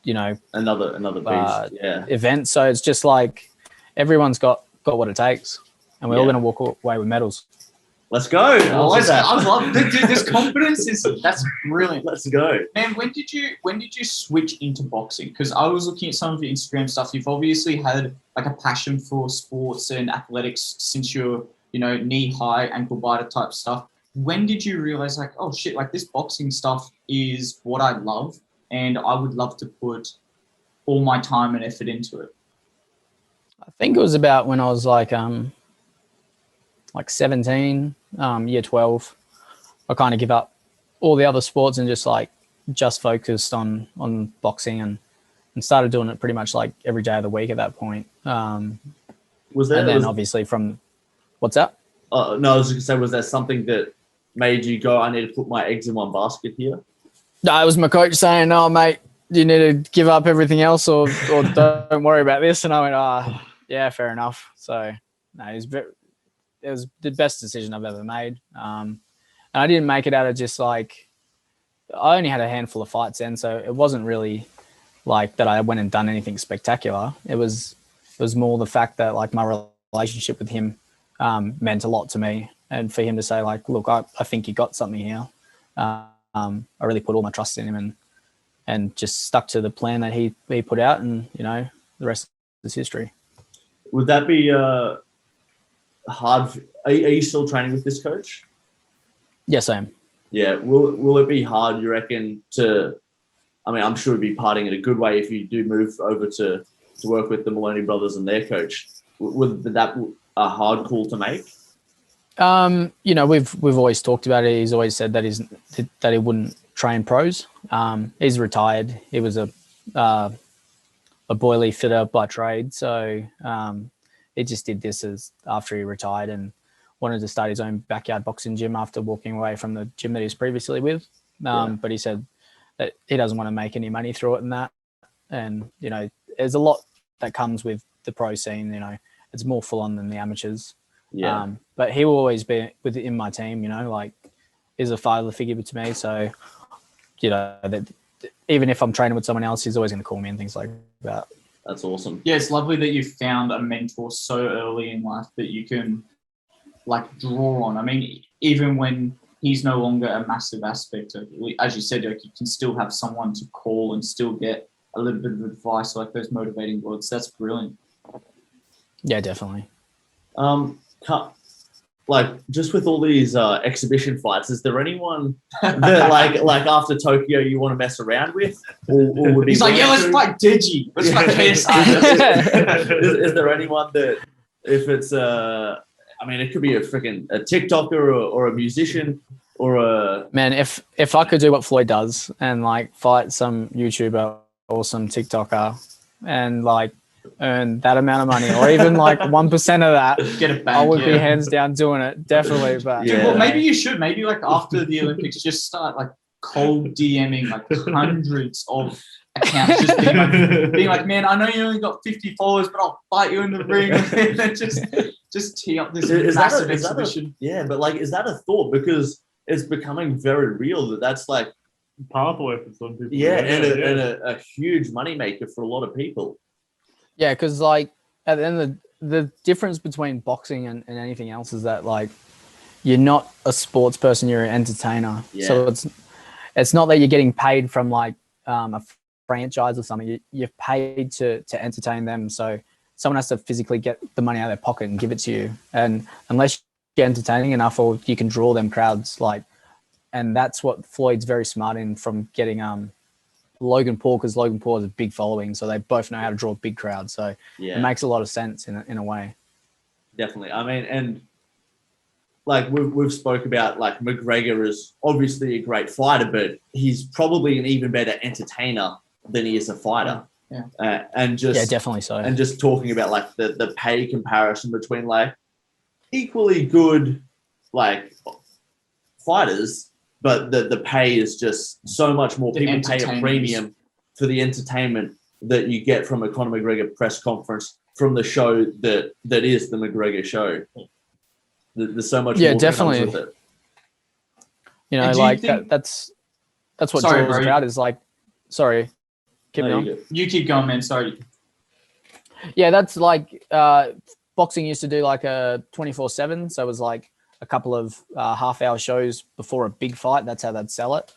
beast, event. So it's just like everyone's got what it takes, and we're all going to walk away with medals. Let's go. I like that. I love it. Dude, this confidence that's brilliant. Let's go. Man, when did you switch into boxing? Because I was looking at some of your Instagram stuff. You've obviously had like a passion for sports and athletics since you're, knee high, ankle biter type stuff. When did you realize like, oh shit, like this boxing stuff is what I love and I would love to put all my time and effort into it? I think it was about when I was like 17, year 12. I kind of give up all the other sports and just focused on boxing and started doing it pretty much like every day of the week at that point. Obviously from what's that? No, I was just gonna say, was there something that made you go, I need to put my eggs in one basket here? No, it was my coach saying, "No, mate, you need to give up everything else or don't worry about this." And I went, yeah, fair enough. So no, it was the best decision I've ever made. And I didn't make it out of just like, I only had a handful of fights then, so it wasn't really like that I went and done anything spectacular. It was more the fact that like my relationship with him meant a lot to me. And for him to say like, look, I think you got something here. I really put all my trust in him and just stuck to the plan that he put out, and the rest is history. Would that be hard? Are you still training with this coach? Yes, I am. Yeah. Will it be hard, you reckon, I'm sure it'd be parting in a good way if you do move over to work with the Maloney brothers and their coach. Would that be a hard call to make? We've always talked about it. He's always said that he wouldn't train pros. He's retired. He was a boilie fitter by trade, so he just did this after he retired and wanted to start his own backyard boxing gym after walking away from the gym that he was previously with. But he said that he doesn't want to make any money through it and that. And there's a lot that comes with the pro scene. It's more full on than the amateurs. Yeah. But he will always be within my team, he's a father figure to me. So, that even if I'm training with someone else, he's always going to call me and things like that. That's awesome. Yeah, it's lovely that you found a mentor so early in life that you can draw on. I mean, even when he's no longer a massive aspect of it, as you said, you can still have someone to call and still get a little bit of advice, like those motivating words. That's brilliant. Yeah, definitely. Just with all these exhibition fights, is there anyone that like after Tokyo you want to mess around with? Or would he's like, yeah, let's fight Deji. Let's fight KSI. Is there anyone that, if it's it could be a TikToker or a musician, or a Man, if I could do what Floyd does and like fight some YouTuber or some TikToker and like earn that amount of money, or even like 1% of that, Get a bank. I would be hands down doing it, definitely. But Dude, well, maybe you should. Maybe like after the Olympics, just start like cold DMing like hundreds of accounts, just being like, man, I know you only got 50 followers, but I'll fight you in the ring. And then just tee up this massive exhibition. Yeah, but like, is that a thought? Because it's becoming very real that's like pathway for some people. Yeah, and a huge moneymaker for a lot of people. Yeah, because like at the end of the difference between boxing and anything else is that like you're not a sports person, you're an entertainer. Yeah. So it's not that you're getting paid from like a franchise or something. You're paid to entertain them. So someone has to physically get the money out of their pocket and give it to you. And unless you're entertaining enough, or you can draw them crowds, like, and that's what Floyd's very smart in from getting Logan Paul, because Logan Paul has a big following, so they both know how to draw a big crowd. So it makes a lot of sense in a way. Definitely. I mean, and like we've spoke about, like McGregor is obviously a great fighter, but he's probably an even better entertainer than he is a fighter. Yeah. And just definitely so. And just talking about like the pay comparison between like equally good like fighters, but the pay is just so much more. People pay a premium for the entertainment that you get from a Conor McGregor press conference, from the show that is the McGregor show. There's so much more definitely. that comes with it. You know, like that's what draws the crowd is like. Sorry, keep going. You keep going, man. Sorry. Yeah, that's like boxing used to do like a 24/7, so it was like a couple of half-hour shows before a big fight. That's how they'd sell it.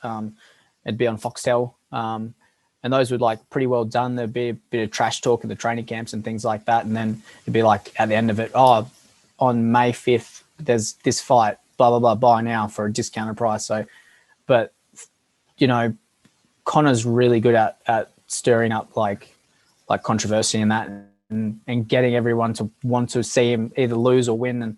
It'd be on Foxtel, and those were like pretty well done. There'd be a bit of trash talk at the training camps and things like that, and then it'd be like at the end of it, on May 5th, there's this fight, blah blah blah, buy now for a discounted price. So, but you know, Conor's really good at stirring up like controversy in that, and getting everyone to want to see him either lose or win, and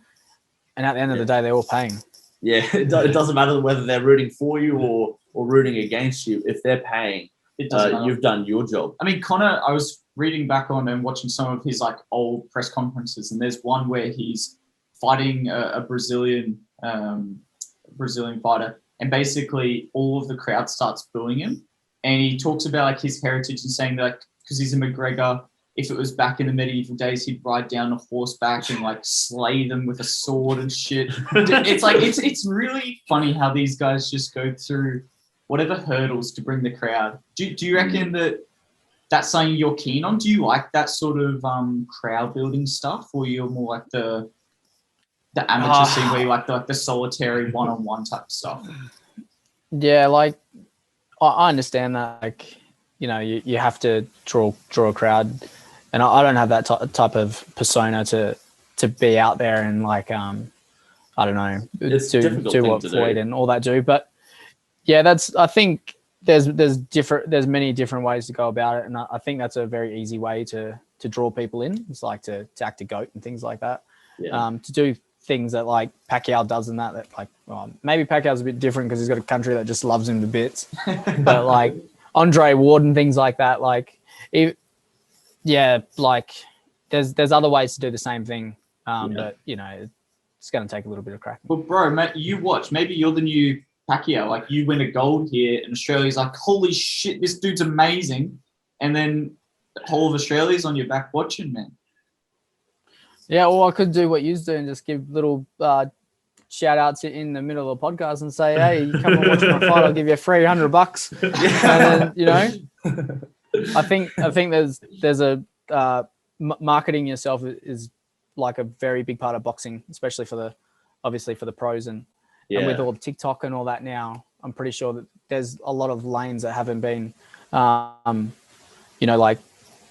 at the end of the day, they're all paying. Yeah, it doesn't matter whether they're rooting for you or rooting against you. If they're paying, you've done your job. I mean, Conor, I was reading back on and watching some of his like old press conferences, and there's one where he's fighting a Brazilian fighter, and basically all of the crowd starts booing him, and he talks about like his heritage and saying that because he's a McGregor, if it was back in the medieval days, he'd ride down a horseback and like slay them with a sword and shit. It's like it's really funny how these guys just go through whatever hurdles to bring the crowd. Do you reckon that that's something you're keen on? Do you like that sort of crowd building stuff, or you're more like the amateur scene where you like the solitary one-on-one type of stuff? Yeah, like I understand that. Like, you know, you have to draw a crowd. And I don't have that type of persona to be out there and like I don't know, do what Floyd and all that do. But yeah, I think there's many different ways to go about it, and I think that's a very easy way to draw people in. It's like to act a goat and things like that. Yeah. To do things that like Pacquiao does and that like maybe Pacquiao's a bit different because he's got a country that just loves him to bits. But like Andre Ward and things like that, like yeah, like there's other ways to do the same thing, but you know, it's going to take a little bit of cracking. Well, bro, mate, you watch. Maybe you're the new Pacquiao. Like you win a gold here, and Australia's like, holy shit, this dude's amazing, and then the whole of Australia's on your back watching, man. Yeah, or I could do what you do and just give little shout outs in the middle of the podcast and say, hey, you come and watch my fight, I'll give you $300. And then, you know. I think there's a marketing yourself is like a very big part of boxing, especially for the pros and with all the TikTok and all that now. I'm pretty sure that there's a lot of lanes that haven't been, you know, like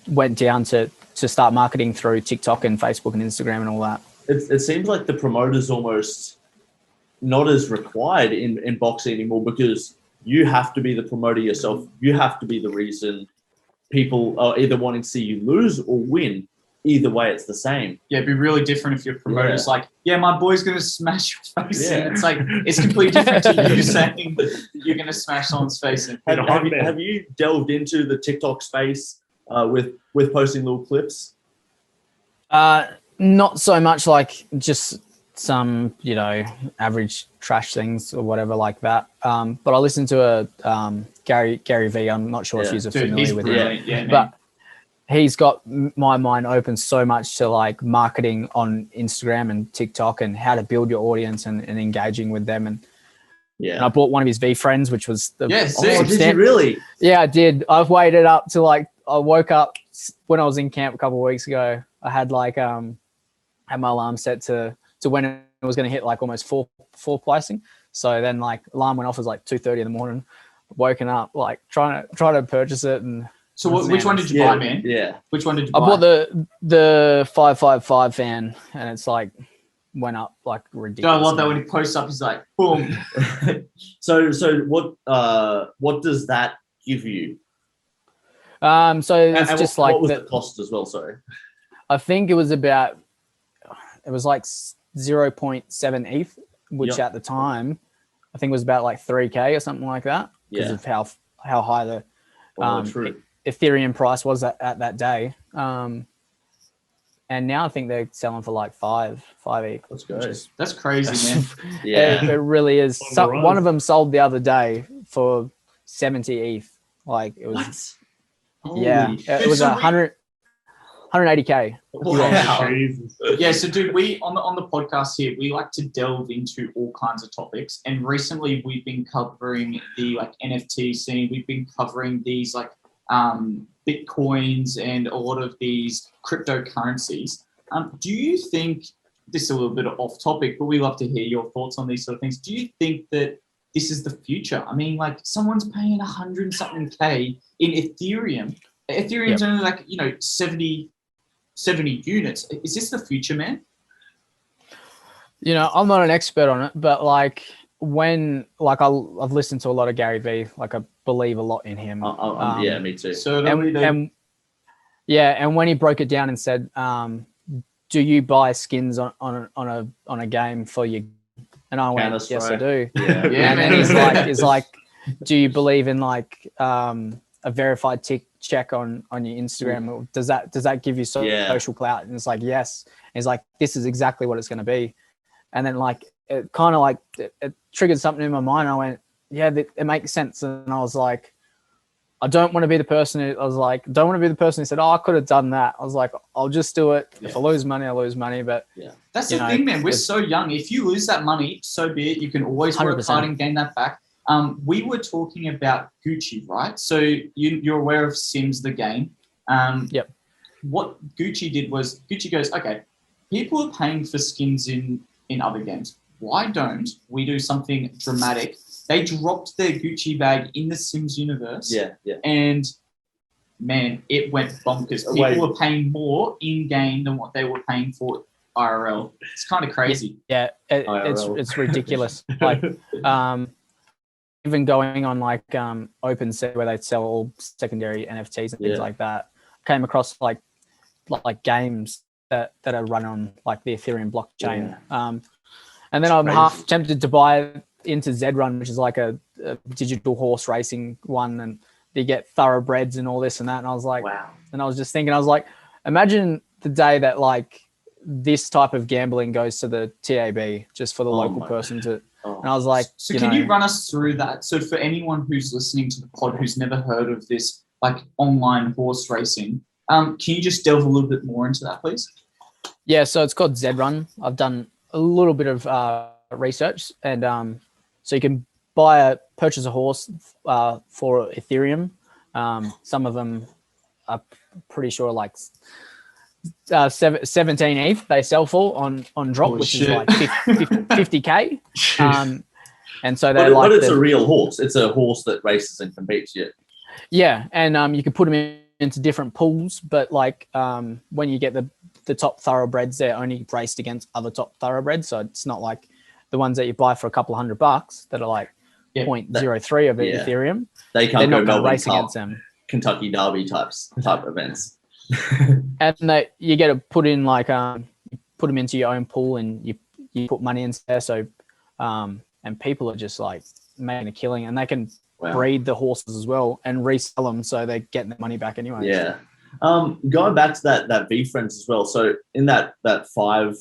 went down to start marketing through TikTok and Facebook and Instagram and all that. It seems like the promoter's almost not as required in boxing anymore, because you have to be the promoter yourself. You have to be the reason people are either wanting to see you lose or win, either way, it's the same. Yeah, it'd be really different if your promoter's like, yeah, my boy's going to smash your face in. It's like, it's completely different to you saying you're going to smash someone's face in. Have you delved into the TikTok space with posting little clips? Not so much, like just some, average trash things or whatever like that. But I listened to a Gary V. I'm not sure if you're familiar with him. Yeah, but he's got my mind open so much to like marketing on Instagram and TikTok and how to build your audience and engaging with them. And I bought one of his V friends, which was the did you really? Yeah, I did. I've waited up to I woke up when I was in camp a couple of weeks ago. I had had my alarm set to when it was going to hit like almost four placing. So then alarm went off, it was like 2:30 in the morning. Woken up trying to purchase it. And so which one did you buy, man? Yeah. Which one did you buy? I bought the 555 fan, and it's went up like ridiculous. I love that when he posts up, he's like, boom. So what does that give you? So it's just what was the cost as well? Sorry, I think it was like 0.7 ETH, which at the time I think was about like 3K or something like that because of how high the Ethereum price was at that day. And now I think they're selling for like 5 ETH. Let's go. That's crazy, man. It really is. One of them sold the other day for 70 ETH. Like it was. It was 180K. Wow. Yeah, so dude, we on the podcast here, we like to delve into all kinds of topics. And recently we've been covering the NFT scene. We've been covering these Bitcoins and a lot of these cryptocurrencies. Do you think, this is a little bit off topic, but we love to hear your thoughts on these sort of things. Do you think that this is the future? I mean, someone's paying 100-something K in Ethereum. Ethereum's only 70 units. Is this the future, man? I'm not an expert on it, but I've listened to a lot of Gary V. I believe a lot in him. Yeah, me too. So and when he broke it down and said, "Do you buy skins on a game for your?" And I went, "Yes, I do." Yeah, and then he's like, "Do you believe in a verified check on your Instagram? Does that give you social clout?" And it's like, yes. And he's like, "This is exactly what it's going to be." And then it kind of it triggered something in my mind. I went, yeah, it makes sense. And I was like, I don't want to be the person who said, "Oh, I could have done that." I was like, I'll just do it. Yeah. If I lose money, I lose money. But that's the thing, man. We're so young. If you lose that money, so be it. You can always work 100%. hard and gain that back. We were talking about Gucci, right? So you're aware of Sims, the game. Yep. What Gucci did was Gucci goes, okay, people are paying for skins in other games. Why don't we do something dramatic? They dropped their Gucci bag in the Sims universe. Yeah. And man, it went bonkers. People were paying more in game than what they were paying for IRL. It's kind of crazy. Yeah, it's ridiculous. Even going on OpenSea where they sell all secondary NFTs and things like that, came across like games that are run on the Ethereum blockchain. And then I'm half tempted to buy into Zrun, which is a digital horse racing one, and you get thoroughbreds and all this and that. And I was like, wow. And I was just thinking, I was like, imagine the day that this type of gambling goes to the TAB just for the local person to. And I was like, so can you run us through that? So for anyone who's listening to the pod who's never heard of this online horse racing, can you just delve a little bit more into that, please? Yeah, so it's called Zrun. I've done a little bit of research, and so you can purchase a horse for Ethereum. Some of them are pretty sure 17 ETH they sell for on drop, which is 50K. And so they're but it's a real horse. It's a horse that races and competes. Yeah, and you can put them into different pools, but when you get the top thoroughbreds, they're only raced against other top thoroughbreds. So it's not like the ones that you buy for a couple $100 that are 0.03 of Ethereum. They can't They're go not going to Melbourne race Cup, against them. Kentucky Derby type events. and you get to put in like you put them into your own pool and you put money in there. So and people are just like making a killing, and they can breed the horses as well and resell them, so they're getting their money back anyway. Yeah. Going back to that V Friends as well. So in that 5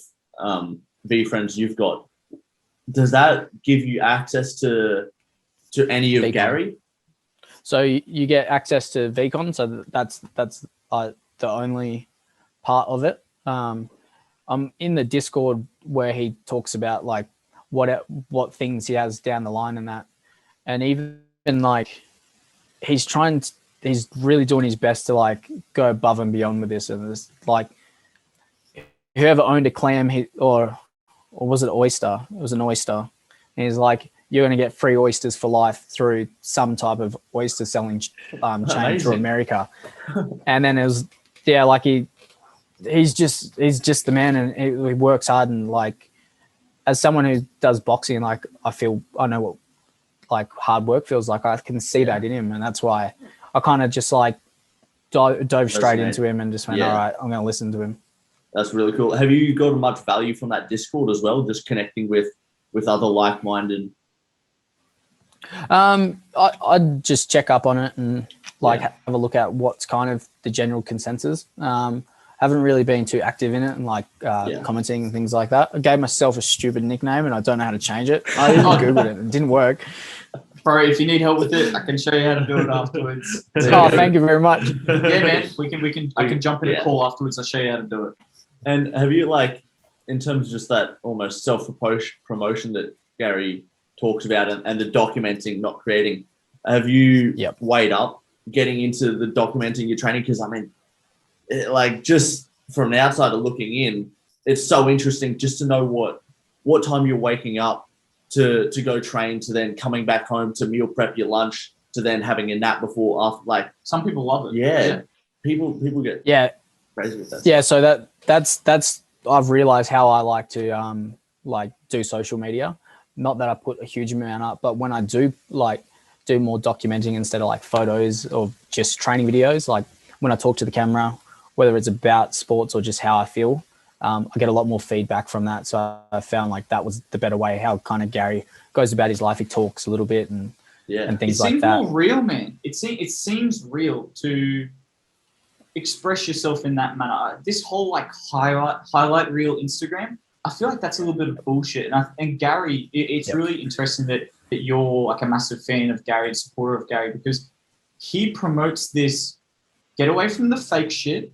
V Friends you've got, does that give you access to any of VCon. Gary? So you get access to VCon. So that's the only part of it. I'm in the Discord where he talks about like what things he has down the line and that, and even like he's really doing his best to like go above and beyond with this. And it's like whoever owned a clam, or was it oyster? It was an oyster. And he's like, you're going to get free oysters for life through some type of oyster selling chain through America. And then it was, like he's just the man, and he works hard. And like, as someone who does boxing, like I know what like hard work feels like. I can see that in him. And that's why I kind of just like dove straight into him and just went, all right, I'm going to listen to him. That's really cool. Have you got much value from that Discord as well? Just connecting with other like-minded. I'd just check up on it and like have a look at what's kind of the general consensus. Haven't really been too active in it and like commenting and things like that. I gave myself a stupid nickname and I don't know how to change it. I even Googled it. It didn't work. Bro, if you need help with it, I can show you how to do it afterwards. Oh, thank you very much. Yeah, man. I can jump in a call afterwards. I'll show you how to do it. And have you, like, in terms of just that almost self-promotion that Gary talks about and the documenting, not creating, have you weighed up getting into the documenting your training? Because, I mean, just from an outsider looking in, it's so interesting just to know what time you're waking up to go train, to then coming back home to meal prep your lunch, to then having a nap before, after. Like, some people love it. Yeah. People get crazy with that. Yeah, so that's I've realized how I like to do social media. Not that I put a huge amount up, but when I do do more documenting instead of like photos or just training videos, like when I talk to the camera, whether it's about sports or just how I feel, I get a lot more feedback from that. So I found like that was the better way, how kind of Gary goes about his life. He talks a little bit and things like that. It seems more real, man. It seems real to express yourself in that manner. This whole like highlight reel Instagram, I feel like that's a little bit of bullshit. And Gary, it's really interesting that you're like a massive fan of Gary and supporter of Gary, because he promotes this, get away from the fake shit,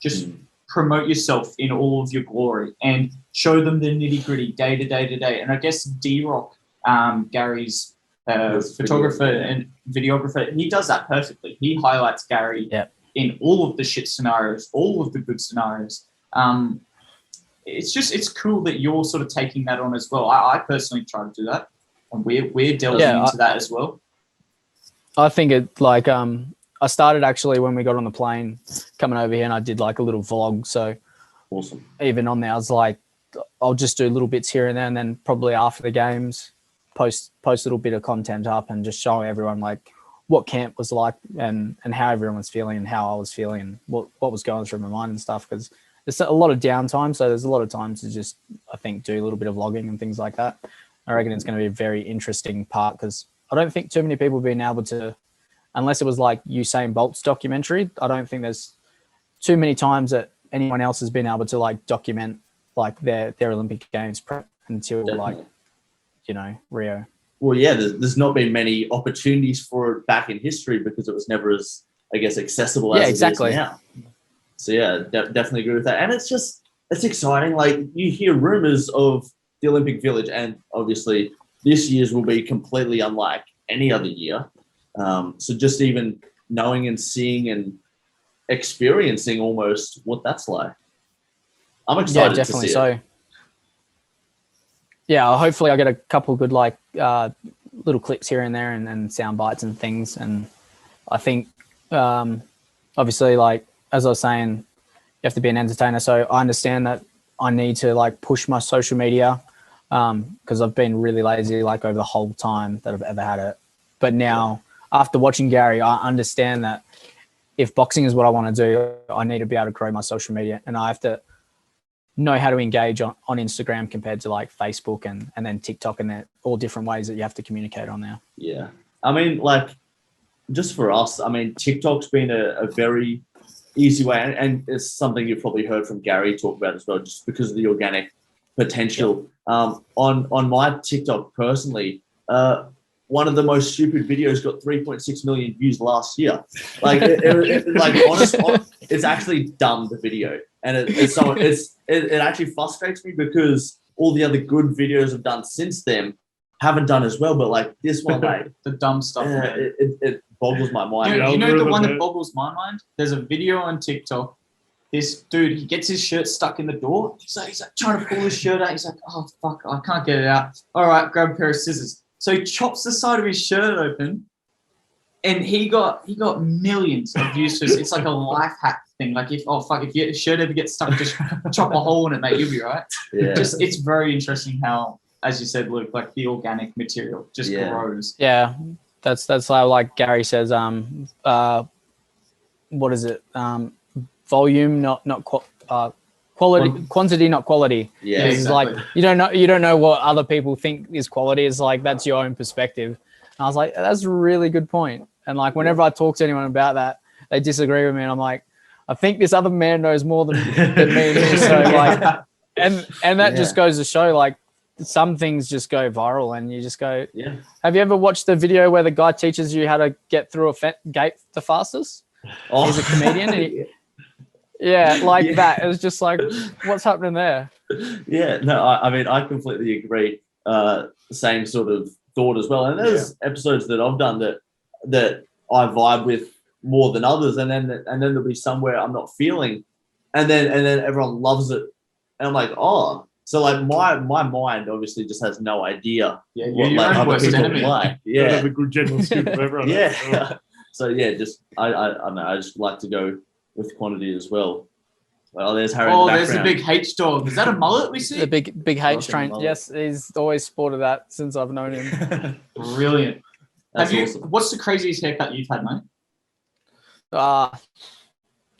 just promote yourself in all of your glory and show them the nitty gritty day to day. And I guess D-Rock, Gary's photographer and videographer, he does that perfectly. He highlights Gary in all of the shit scenarios, all of the good scenarios. It's cool that you're sort of taking that on as well. I personally try to do that, and we're delving into that as well. I think it like I started actually when we got on the plane coming over here, and I did like a little vlog. So awesome. Even on there, I was like, I'll just do little bits here and there, and then probably after the games, post a little bit of content up and just show everyone like what camp was like and how everyone was feeling and how I was feeling and what was going through my mind and stuff. Because there's a lot of downtime, so there's a lot of time to just, I think, do a little bit of vlogging and things like that. I reckon it's going to be a very interesting part, because I don't think too many people have been able to, unless it was like Usain Bolt's documentary, I don't think there's too many times that anyone else has been able to like document like their Olympic Games prep until like, Rio. Well, yeah, there's not been many opportunities for it back in history because it was never as, I guess, accessible as it is now. So yeah, definitely agree with that. And it's exciting. Like, you hear rumors of the Olympic Village, and obviously this year's will be completely unlike any other year. So just even knowing and seeing and experiencing almost what that's like, I'm excited to see it. Yeah, hopefully I get a couple of good like little clips here and there and sound bites and things. And I think obviously, like as I was saying, you have to be an entertainer. So I understand that I need to like push my social media because I've been really lazy like over the whole time that I've ever had it. But now after watching Gary, I understand that if boxing is what I want to do, I need to be able to grow my social media, and I have to know how to engage on Instagram compared to like Facebook and then TikTok, and they're all different ways that you have to communicate on there. Yeah. I mean, like, just for us, I mean, TikTok's been a very easy way, and it's something you've probably heard from Gary talk about as well, just because of the organic potential. On my TikTok personally, one of the most stupid videos got 3.6 million views last year. Like, it's actually dumb, the video, and it actually frustrates me because all the other good videos I've done since then haven't done as well. But like this one, like The dumb stuff. it boggles my mind. You know the one that boggles my mind? There's a video on TikTok. This dude, he gets his shirt stuck in the door. He's like trying to pull his shirt out. He's like, oh fuck, I can't get it out. All right, grab a pair of scissors. So he chops the side of his shirt open, and he got millions of views. It's like a life hack thing. Like if your shirt ever gets stuck, just chop a hole in it, mate. You'll be right. Yeah. It's very interesting how, as you said, Luke, like the organic material just grows. Yeah, that's how, like Gary says, what is it? Volume, not quality, quantity, not quality. Yeah, it's exactly. like you don't know what other people think is quality. It's like that's your own perspective. And I was like, that's a really good point. And like whenever I talk to anyone about that, they disagree with me, and I'm like, I think this other man knows more than me. So like, and that just goes to show, like, some things just go viral, and you just go. Yeah. Have you ever watched the video where the guy teaches you how to get through a gate the fastest? Oh. He's a comedian. That. It was just like, what's happening there? Yeah, no, I mean, I completely agree. Same sort of thought as well. And there's episodes that I've done that I vibe with more than others, and then there'll be somewhere I'm not feeling, and then everyone loves it, and I'm like, oh, so like my mind obviously just has no idea what like other people like. Yeah, have a good general scoop of everyone. Yeah. So yeah, just I don't know. I just like to go with quantity as well. Well, there's Harry. Oh, there's the big H dog. Is that a mullet we see? The big H train. Yes, he's always sported that since I've known him. Brilliant. That's awesome. What's the craziest haircut you've had, mate?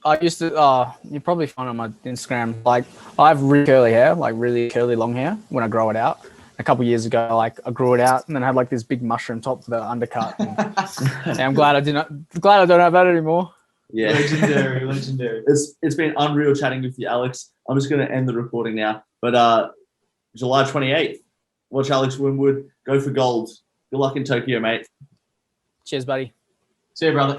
I used to. You probably find on my Instagram. Like, I have really curly hair, like really curly long hair. When I grow it out, a couple of years ago, like I grew it out and then I had like this big mushroom top with the undercut. And I'm glad I don't have that anymore. Yeah, legendary. It's been unreal chatting with you, Alex. I'm just going to end the recording now. But July 28th, watch Alex Winwood go for gold. Good luck in Tokyo, mate. Cheers, buddy. See you, brother.